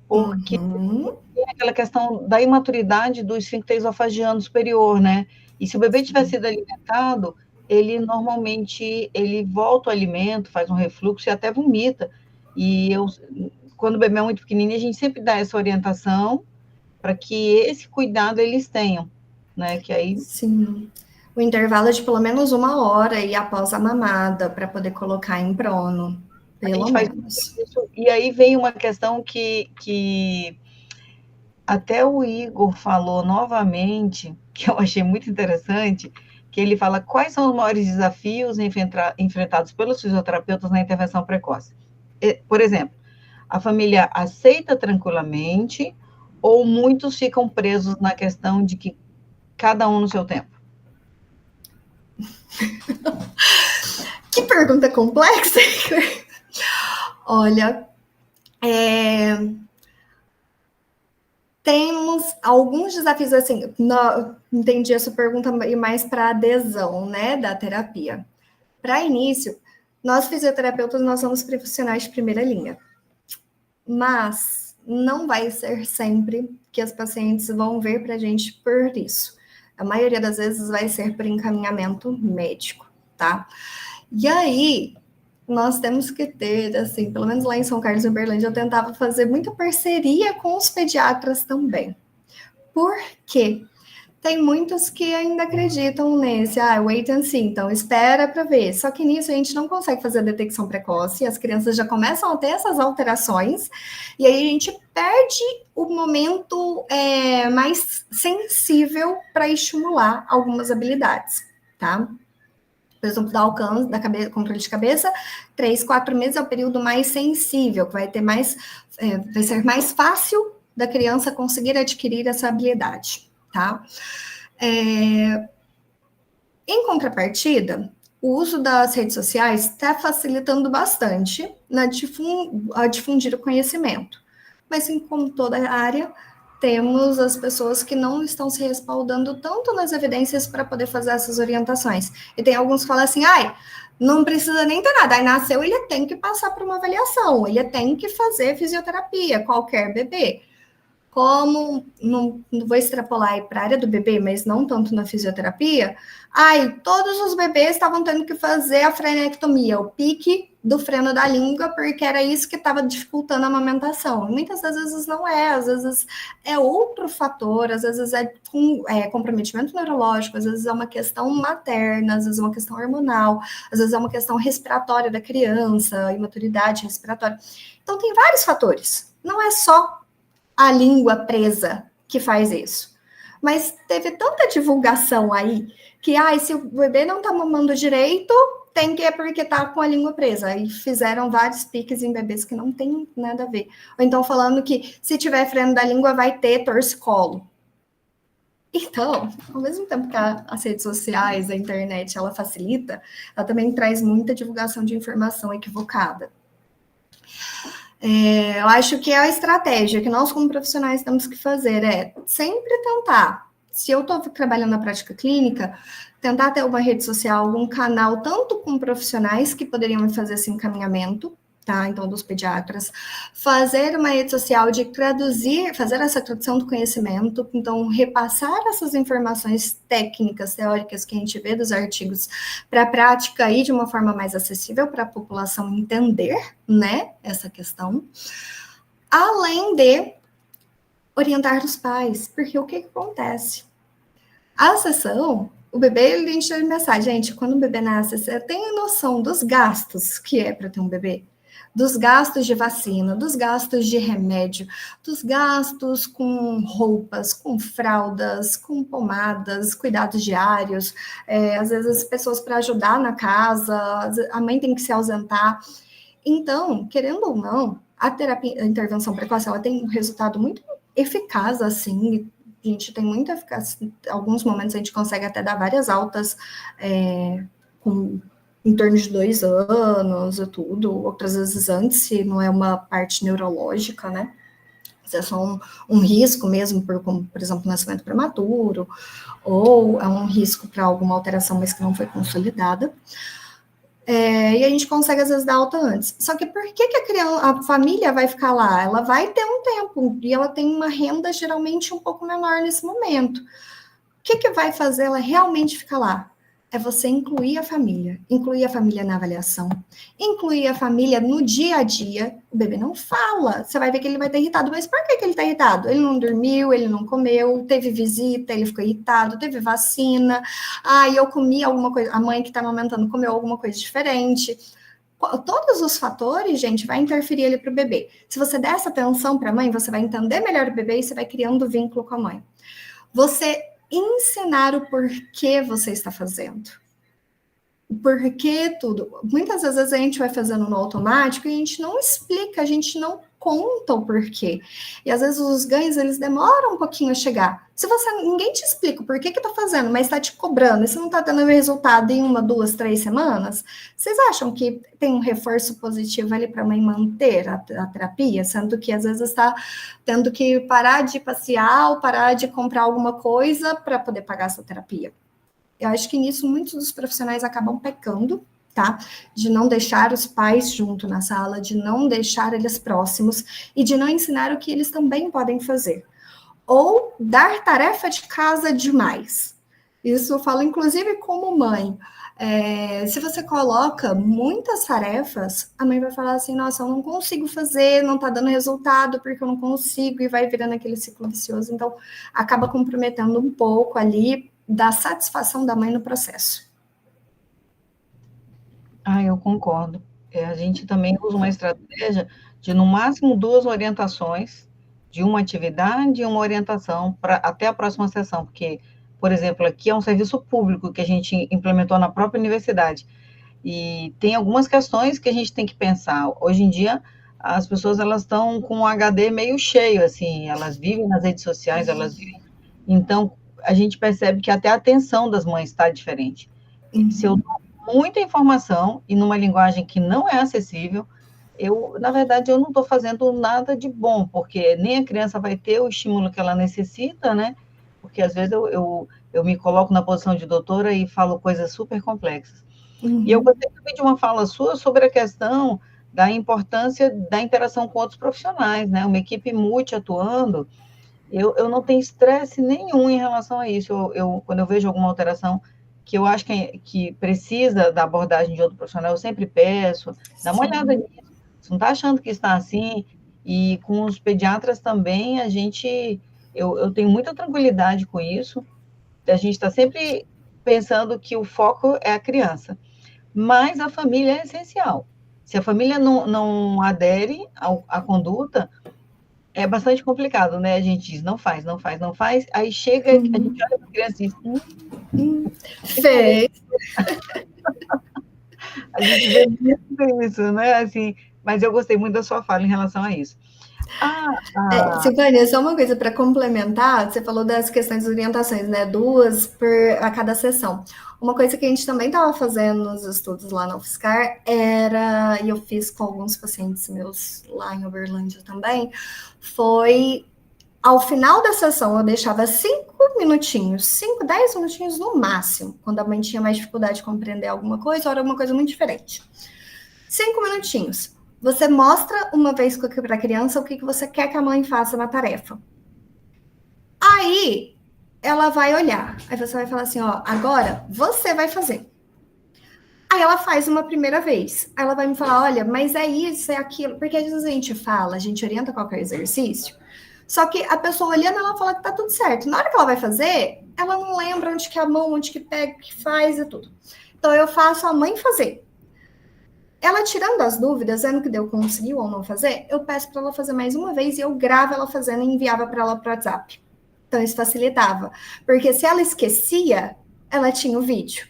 Porque tem aquela questão da imaturidade do esfíncter esofagiano superior, né? E se o bebê tiver sido alimentado, ele normalmente volta o alimento, faz um refluxo e até vomita. E quando o bebê é muito pequenininho, a gente sempre dá essa orientação para que esse cuidado eles tenham, né? Que aí... Sim. O intervalo é de pelo menos 1 hora e após a mamada, para poder colocar em prono, pelo menos. E aí vem uma questão que até o Igor falou novamente, que eu achei muito interessante, que ele fala quais são os maiores desafios enfrentados pelos fisioterapeutas na intervenção precoce. Por exemplo, a família aceita tranquilamente ou muitos ficam presos na questão de que cada um no seu tempo? Que pergunta complexa! Olha, temos alguns desafios, assim, entendi essa pergunta mais para adesão, né, da terapia. Para início, nós fisioterapeutas, nós somos profissionais de primeira linha. Mas não vai ser sempre que as pacientes vão vir para a gente por isso. A maioria das vezes vai ser por encaminhamento médico, tá? E aí, nós temos que ter, assim, pelo menos lá em São Carlos e Uberlândia, eu tentava fazer muita parceria com os pediatras também. Por quê? Tem muitos que ainda acreditam nesse, wait and see, então espera para ver. Só que nisso a gente não consegue fazer a detecção precoce, as crianças já começam a ter essas alterações, e aí a gente perde o momento mais sensível para estimular algumas habilidades, tá? Por exemplo, da alcance, da cabeça, controle de cabeça, 3, 4 meses é o período mais sensível, que vai ter mais, vai ser mais fácil da criança conseguir adquirir essa habilidade, tá? Em contrapartida, o uso das redes sociais está facilitando bastante a difundir o conhecimento. Mas, como toda área, temos as pessoas que não estão se respaldando tanto nas evidências para poder fazer essas orientações. E tem alguns que falam assim, não precisa nem ter nada. Aí nasceu, ele tem que passar por uma avaliação, ele tem que fazer fisioterapia, qualquer bebê. Como, não vou extrapolar para a área do bebê, mas não tanto na fisioterapia, todos os bebês estavam tendo que fazer a frenectomia, o pique do freno da língua, porque era isso que estava dificultando a amamentação. Muitas das vezes não é, às vezes é outro fator, às vezes é comprometimento neurológico, às vezes é uma questão materna, às vezes é uma questão hormonal, às vezes é uma questão respiratória da criança, imaturidade respiratória. Então, tem vários fatores, não é só a língua presa que faz isso. Mas teve tanta divulgação aí que, se o bebê não tá mamando direito, tem que é porque tá com a língua presa. E fizeram vários piques em bebês que não tem nada a ver. Ou então falando que se tiver freno da língua vai ter torcicolo. Então, ao mesmo tempo que as redes sociais, a internet, ela facilita, ela também traz muita divulgação de informação equivocada. Eu acho que a estratégia que nós, como profissionais, temos que fazer é sempre tentar, se eu estou trabalhando na prática clínica, tentar ter uma rede social, algum canal, tanto com profissionais que poderiam me fazer esse encaminhamento, tá? Então, dos pediatras, fazer uma rede social de traduzir, fazer essa tradução do conhecimento, então, repassar essas informações técnicas, teóricas que a gente vê dos artigos para a prática e de uma forma mais acessível para a população entender, né, essa questão, além de orientar os pais, porque o que acontece? A sessão, o bebê, ele enche de mensagem, gente, quando o bebê nasce, você tem noção dos gastos que é para ter um bebê? Dos gastos de vacina, dos gastos de remédio, dos gastos com roupas, com fraldas, com pomadas, cuidados diários, às vezes as pessoas para ajudar na casa, a mãe tem que se ausentar. Então, querendo ou não, a terapia, a intervenção precoce, ela tem um resultado muito eficaz, assim, a gente tem muita eficácia, em alguns momentos a gente consegue até dar várias altas em torno de 2 anos e tudo, outras vezes antes, se não é uma parte neurológica, né? Se é só um risco mesmo, como, por exemplo, nascimento prematuro, ou é um risco para alguma alteração, mas que não foi consolidada. E a gente consegue, às vezes, dar alta antes. Só que por que a família vai ficar lá? Ela vai ter um tempo, e ela tem uma renda, geralmente, um pouco menor nesse momento. O que vai fazer ela realmente ficar lá? É você incluir a família na avaliação, incluir a família no dia a dia. O bebê não fala, você vai ver que ele vai estar irritado, mas por que ele está irritado? Ele não dormiu, ele não comeu, teve visita, ele ficou irritado, teve vacina, eu comi alguma coisa, a mãe que está amamentando comeu alguma coisa diferente. Todos os fatores, gente, vai interferir ali para o bebê. Se você der essa atenção para a mãe, você vai entender melhor o bebê e você vai criando vínculo com a mãe. Você ensinar o porquê você está fazendo. O porquê tudo. Muitas vezes a gente vai fazendo no automático e a gente não explica, a gente não conta o porquê. E às vezes os ganhos, eles demoram um pouquinho a chegar. Se ninguém te explica o porquê que tá fazendo, mas está te cobrando, e você não está tendo resultado em 1, 2, 3 semanas, vocês acham que tem um reforço positivo ali para a mãe manter a terapia? Sendo que às vezes está tendo que parar de passear ou parar de comprar alguma coisa para poder pagar essa terapia. Eu acho que nisso muitos dos profissionais acabam pecando, tá? De não deixar os pais junto na sala, de não deixar eles próximos e de não ensinar o que eles também podem fazer. Ou dar tarefa de casa demais. Isso eu falo, inclusive, como mãe. Se você coloca muitas tarefas, a mãe vai falar assim, nossa, eu não consigo fazer, não tá dando resultado porque eu não consigo, e vai virando aquele ciclo vicioso. Então, acaba comprometendo um pouco ali da satisfação da mãe no processo. Eu concordo. A gente também usa uma estratégia de, no máximo, 2 orientações, de uma atividade e uma orientação até a próxima sessão, porque, por exemplo, aqui é um serviço público que a gente implementou na própria universidade, e tem algumas questões que a gente tem que pensar. Hoje em dia, as pessoas elas estão com o HD meio cheio, assim, elas vivem nas redes sociais, elas vivem... Então, a gente percebe que até a atenção das mães está diferente. Se eu dou muita informação e numa linguagem que não é acessível, na verdade, eu não estou fazendo nada de bom, porque nem a criança vai ter o estímulo que ela necessita, né? Porque às vezes eu me coloco na posição de doutora e falo coisas super complexas. E eu gostei também de uma fala sua sobre a questão da importância da interação com outros profissionais, né? Uma equipe multi atuando, eu não tenho estresse nenhum em relação a isso. Quando eu vejo alguma alteração que eu acho que precisa da abordagem de outro profissional, eu sempre peço, dá uma olhada nisso. Você não está achando que está assim? E com os pediatras também, eu tenho muita tranquilidade com isso. A gente está sempre pensando que o foco é a criança. Mas a família é essencial. Se a família não adere à conduta, é bastante complicado, né? A gente diz, não faz, não faz, não faz. Aí chega, a gente olha para a criança e diz, fez. A gente vê muito isso, né? Assim, mas eu gostei muito da sua fala em relação a isso. Silvânia, só uma coisa para complementar, você falou das questões de orientações, né? 2 a cada sessão. Uma coisa que a gente também estava fazendo nos estudos lá na UFSCar e eu fiz com alguns pacientes meus lá em Uberlândia também, foi ao final da sessão eu deixava 5 minutinhos, 5, 10 minutinhos no máximo, quando a mãe tinha mais dificuldade de compreender alguma coisa, ou era alguma coisa muito diferente. 5 minutinhos. Você mostra uma vez para a criança o que você quer que a mãe faça na tarefa. Aí, ela vai olhar. Aí você vai falar assim, ó, agora você vai fazer. Aí ela faz uma primeira vez. Aí ela vai me falar, olha, mas é isso, é aquilo. Porque às vezes a gente fala, a gente orienta qualquer exercício, só que a pessoa olhando, ela fala que tá tudo certo. Na hora que ela vai fazer, ela não lembra onde que é a mão, onde que pega, o que faz e tudo. Então, eu faço a mãe fazer. Ela tirando as dúvidas, vendo que deu, conseguiu ou não fazer, eu peço para ela fazer mais uma vez e eu gravo ela fazendo e enviava para ela para o WhatsApp. Então, isso facilitava. Porque se ela esquecia, ela tinha o vídeo.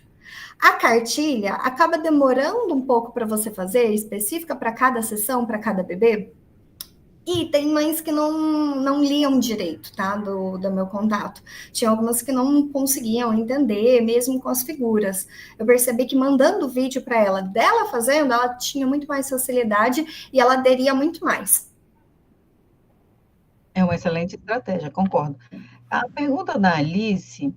A cartilha acaba demorando um pouco para você fazer, específica para cada sessão, para cada bebê. E tem mães que não liam direito, tá? Do meu contato. Tinha algumas que não conseguiam entender, mesmo com as figuras. Eu percebi que mandando o vídeo para ela, dela fazendo, ela tinha muito mais facilidade e ela aderia muito mais. É uma excelente estratégia, concordo. A pergunta da Alice,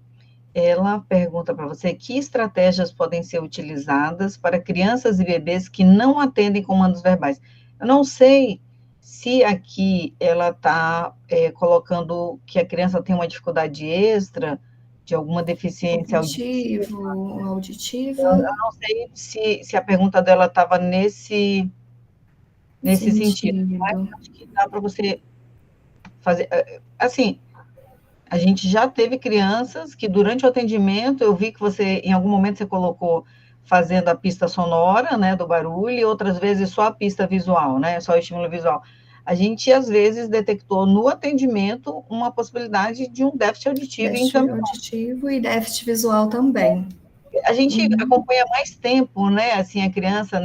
ela pergunta para você que estratégias podem ser utilizadas para crianças e bebês que não atendem comandos verbais. Eu não sei se aqui ela está colocando que a criança tem uma dificuldade extra, de alguma deficiência auditiva. Eu não sei se a pergunta dela estava nesse sentido. Mas acho que dá para você fazer. Assim, a gente já teve crianças que durante o atendimento, eu vi que você, em algum momento, você colocou fazendo a pista sonora, né, do barulho, e outras vezes só a pista visual, né, só o estímulo visual. A gente, às vezes, detectou no atendimento uma possibilidade de um déficit auditivo. Déficit auditivo e déficit visual também. A gente acompanha mais tempo, né, assim, a criança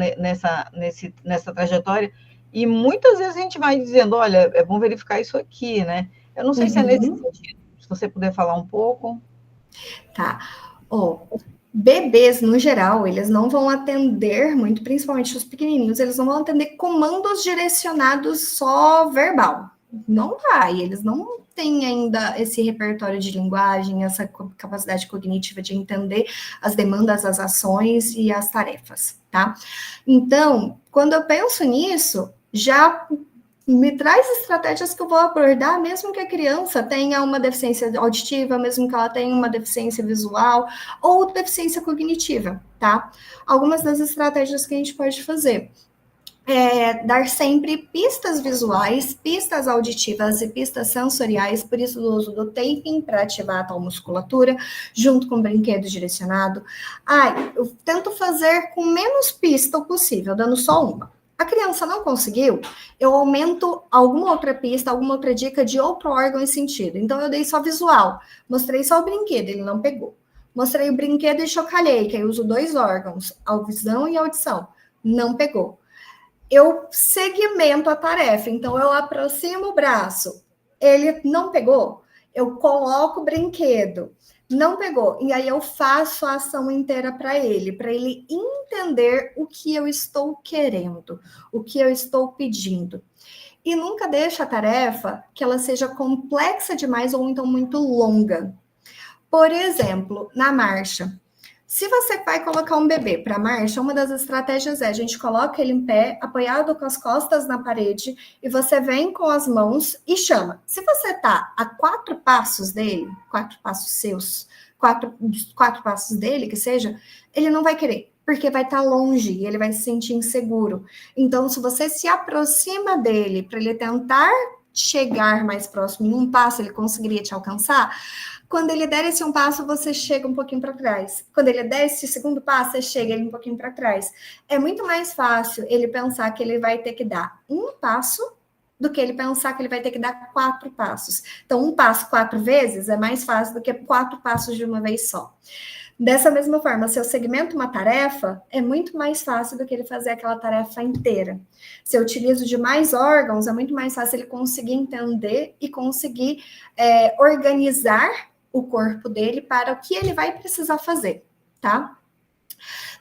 nessa trajetória, e muitas vezes a gente vai dizendo, olha, é bom verificar isso aqui, né? Eu não sei se é nesse sentido. Se você puder falar um pouco. Tá. Bebês, no geral, eles não vão atender, muito principalmente os pequenininhos, eles não vão atender comandos direcionados só verbal. Não vai, eles não têm ainda esse repertório de linguagem, essa capacidade cognitiva de entender as demandas, as ações e as tarefas, tá? tá? Então, quando eu penso nisso, já me traz estratégias que eu vou abordar, mesmo que a criança tenha uma deficiência auditiva, mesmo que ela tenha uma deficiência visual ou deficiência cognitiva, tá? Algumas das estratégias que a gente pode fazer é dar sempre pistas visuais, pistas auditivas e pistas sensoriais, por isso o uso do taping para ativar a tal musculatura, junto com o brinquedo direcionado. Eu tento fazer com menos pista possível, dando só uma. A criança não conseguiu, eu aumento alguma outra pista, alguma outra dica de outro órgão e sentido. Então, eu dei só visual, mostrei só o brinquedo, ele não pegou. Mostrei o brinquedo e chocalhei, que aí eu uso 2 órgãos, a visão e a audição, não pegou. Eu segmento a tarefa, então eu aproximo o braço, ele não pegou, eu coloco o brinquedo, não pegou, e aí eu faço a ação inteira para ele entender o que eu estou querendo, o que eu estou pedindo. E nunca deixa a tarefa que ela seja complexa demais ou então muito longa. Por exemplo, na marcha, se você vai colocar um bebê para marcha, uma das estratégias é a gente coloca ele em pé, apoiado com as costas na parede, e você vem com as mãos e chama. Se você está a 4 passos dele, 4 passos seus, 4 passos dele, que seja, ele não vai querer, porque vai estar longe e ele vai se sentir inseguro. Então, se você se aproxima dele para ele tentar chegar mais próximo, em um passo ele conseguiria te alcançar. Quando ele der esse um passo, você chega um pouquinho para trás. Quando ele der esse segundo passo, você chega ele um pouquinho para trás. É muito mais fácil ele pensar que ele vai ter que dar um passo do que ele pensar que ele vai ter que dar 4 passos. Então, um passo 4 vezes é mais fácil do que 4 passos de uma vez só. Dessa mesma forma, se eu segmento uma tarefa, é muito mais fácil do que ele fazer aquela tarefa inteira. Se eu utilizo de mais órgãos, é muito mais fácil ele conseguir entender e conseguir organizar o corpo dele para o que ele vai precisar fazer, tá?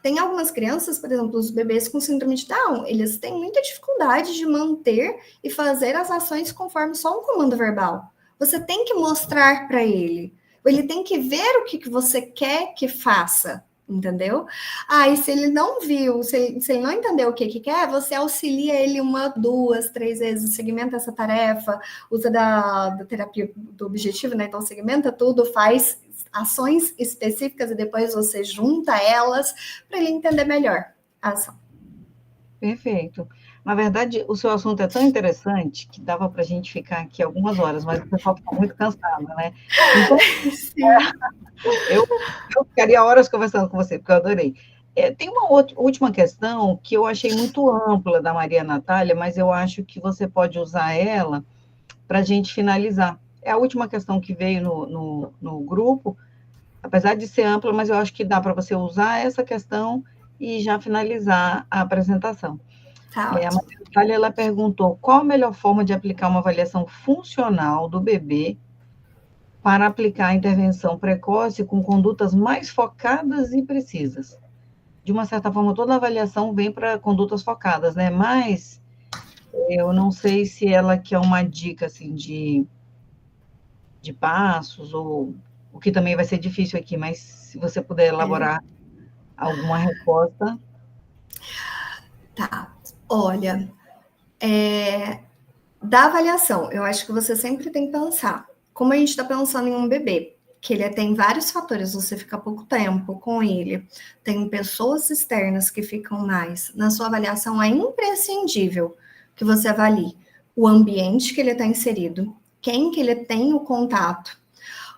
Tem algumas crianças, por exemplo, os bebês com síndrome de Down, eles têm muita dificuldade de manter e fazer as ações conforme só um comando verbal. Você tem que mostrar para ele. Ele tem que ver o que você quer que faça, entendeu? E se ele não viu, se ele não entendeu o que quer, você auxilia ele 1, 2, 3 vezes, segmenta essa tarefa, usa da terapia do objetivo, né? Então, segmenta tudo, faz ações específicas e depois você junta elas para ele entender melhor a ação. Perfeito. Na verdade, o seu assunto é tão interessante que dava para a gente ficar aqui algumas horas, mas o pessoal fica muito cansado, né? Então, eu ficaria horas conversando com você, porque eu adorei. Tem uma última questão que eu achei muito ampla da Maria Natália, mas eu acho que você pode usar ela para a gente finalizar. É a última questão que veio no grupo, apesar de ser ampla, mas eu acho que dá para você usar essa questão e já finalizar a apresentação. Tá A Maria ótimo. Natália, ela perguntou qual a melhor forma de aplicar uma avaliação funcional do bebê para aplicar a intervenção precoce com condutas mais focadas e precisas. De uma certa forma, toda avaliação vem para condutas focadas, né? Mas eu não sei se ela quer uma dica, assim, de passos, ou o que também vai ser difícil aqui, mas se você puder elaborar alguma resposta. Tá. Olha, da avaliação, eu acho que você sempre tem que pensar, como a gente está pensando em um bebê, que ele tem vários fatores, você fica pouco tempo com ele, tem pessoas externas que ficam mais, na sua avaliação é imprescindível que você avalie o ambiente que ele está inserido, quem que ele tem o contato,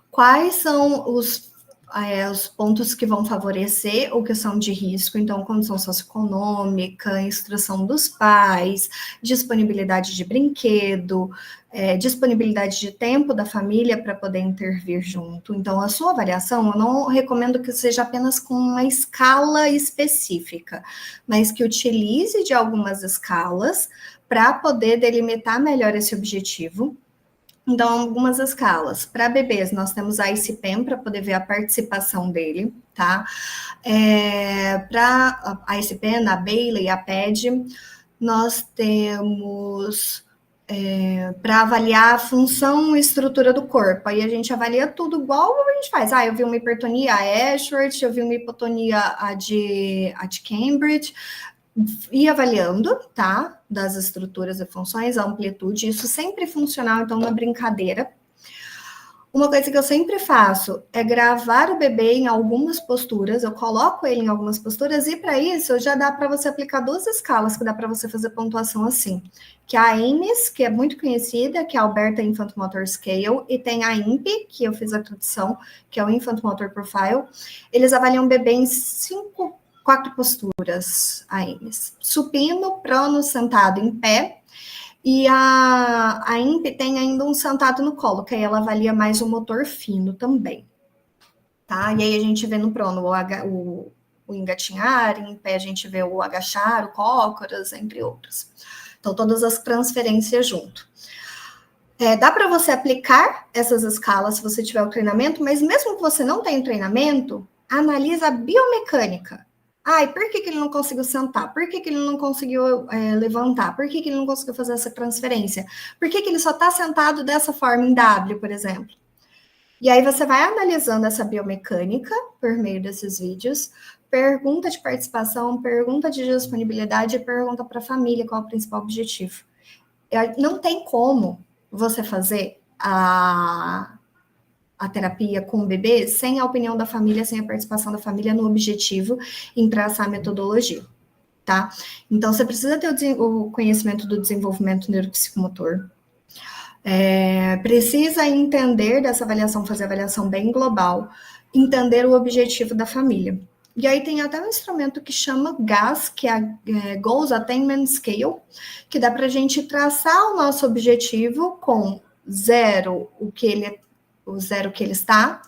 quais são os pontos que vão favorecer ou que são de risco, então, condição socioeconômica, instrução dos pais, disponibilidade de brinquedo, disponibilidade de tempo da família para poder intervir junto. Então, a sua avaliação, eu não recomendo que seja apenas com uma escala específica, mas que utilize de algumas escalas para poder delimitar melhor esse objetivo. Então, algumas escalas. Para bebês, nós temos a ICPEM para poder ver a participação dele, tá? Para a ICPEM, a Bailey e a PED, nós temos para avaliar a função e estrutura do corpo. Aí a gente avalia tudo igual a gente faz. Eu vi uma hipertonia, a Ashworth, eu vi uma hipotonia, a de Cambridge, e avaliando, tá? Das estruturas e funções, a amplitude, isso sempre é funcional, então não é brincadeira. Uma coisa que eu sempre faço é gravar o bebê em algumas posturas, eu coloco ele em algumas posturas, e para isso já dá para você aplicar 2 escalas que dá para você fazer pontuação assim, que é a AMES, que é muito conhecida, que é a Alberta Infant Motor Scale, e tem a IMP, que eu fiz a tradução, que é o Infant Motor Profile. Eles avaliam o bebê em 4 posturas, a AMES: supino, prono, sentado, em pé. E a IMP tem ainda um sentado no colo, que aí ela avalia mais o motor fino também, tá? E aí a gente vê no prono o engatinhar, em pé a gente vê o agachar, o cócoras, entre outros. Então, todas as transferências junto. Dá para você aplicar essas escalas se você tiver o treinamento, mas mesmo que você não tenha o treinamento, analisa a biomecânica. Por que ele não conseguiu sentar? Por que ele não conseguiu levantar? Por que ele não conseguiu fazer essa transferência? Por que ele só está sentado dessa forma em W, por exemplo? E aí você vai analisando essa biomecânica por meio desses vídeos, pergunta de participação, pergunta de disponibilidade e pergunta para a família qual é o principal objetivo. Não tem como você fazer a terapia com o bebê sem a opinião da família, sem a participação da família no objetivo em traçar a metodologia, tá? Então, você precisa ter o conhecimento do desenvolvimento neuropsicomotor, precisa entender dessa avaliação, fazer a avaliação bem global, entender o objetivo da família. E aí tem até um instrumento que chama GAS, que é a Goals Attainment Scale, que dá para a gente traçar o nosso objetivo com 0, o zero que ele está,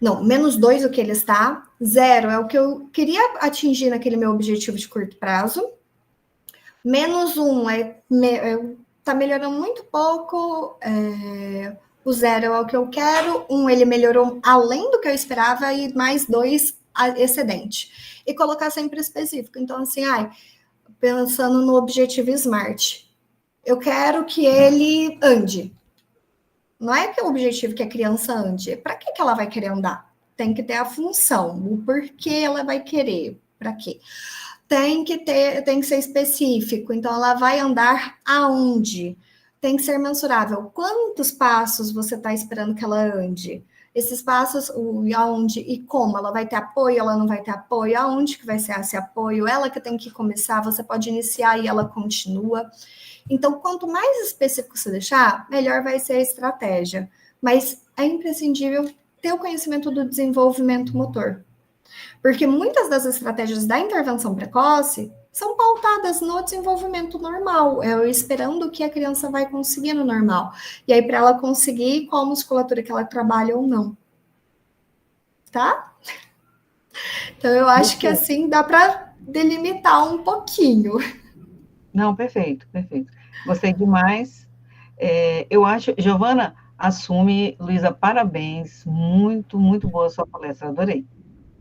não, -2 o que ele está, 0 é o que eu queria atingir naquele meu objetivo de curto prazo, -1 tá melhorando muito pouco, o 0 é o que eu quero, 1 ele melhorou além do que eu esperava e mais 2 excedente. E colocar sempre específico. Então, assim, pensando no objetivo SMART, eu quero que ele ande. Não é que o objetivo que a criança ande. Para que ela vai querer andar? Tem que ter a função, o porquê ela vai querer, para quê? Tem que ser específico. Então, ela vai andar aonde? Tem que ser mensurável. Quantos passos você está esperando que ela ande? Esses passos, aonde e como? Ela vai ter apoio, ela não vai ter apoio? Aonde que vai ser esse apoio? Ela que tem que começar, você pode iniciar e ela continua. Então, quanto mais específico você deixar, melhor vai ser a estratégia. Mas é imprescindível ter o conhecimento do desenvolvimento motor. Porque muitas das estratégias da intervenção precoce são pautadas no desenvolvimento normal, esperando que a criança vai conseguir no normal. E aí, para ela conseguir, qual musculatura que ela trabalha ou não. Tá? Então, eu acho que assim dá para delimitar um pouquinho. Não, perfeito. Gostei demais. Eu acho, Giovana, assume, Luísa, parabéns. Muito, muito boa a sua palestra, adorei.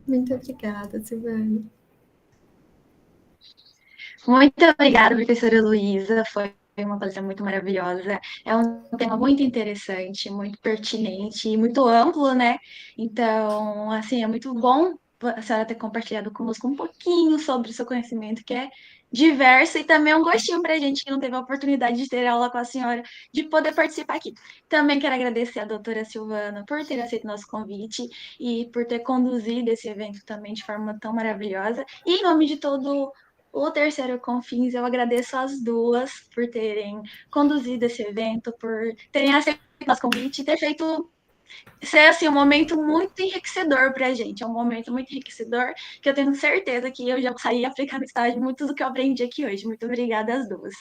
Muito obrigada, Silvana. Muito obrigada, professora Luísa. Foi uma palestra muito maravilhosa. É um tema muito interessante, muito pertinente e muito amplo, né? Então, assim, é muito bom a senhora ter compartilhado conosco um pouquinho sobre o seu conhecimento, que é diverso, e também um gostinho para a gente que não teve a oportunidade de ter aula com a senhora, de poder participar aqui. Também quero agradecer a doutora Silvana por ter aceito nosso convite e por ter conduzido esse evento também de forma tão maravilhosa. E em nome de todo o Terceiro Confins, eu agradeço as duas por terem conduzido esse evento, por terem aceito nosso convite e ter feito ser assim, um momento muito enriquecedor para a gente. É um momento muito enriquecedor que eu tenho certeza que eu já saí aplicando estágio muito do que eu aprendi aqui hoje. Muito obrigada às duas.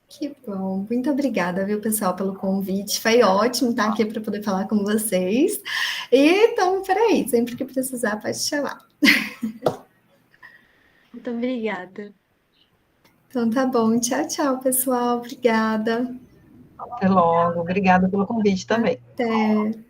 Que bom, muito obrigada, viu, pessoal, pelo convite. Foi ótimo estar aqui para poder falar com vocês. E estamos por aí, sempre que precisar, pode chamar. Muito obrigada. Então tá bom, tchau, tchau, pessoal. Obrigada. Até logo. Obrigada pelo convite também. Até.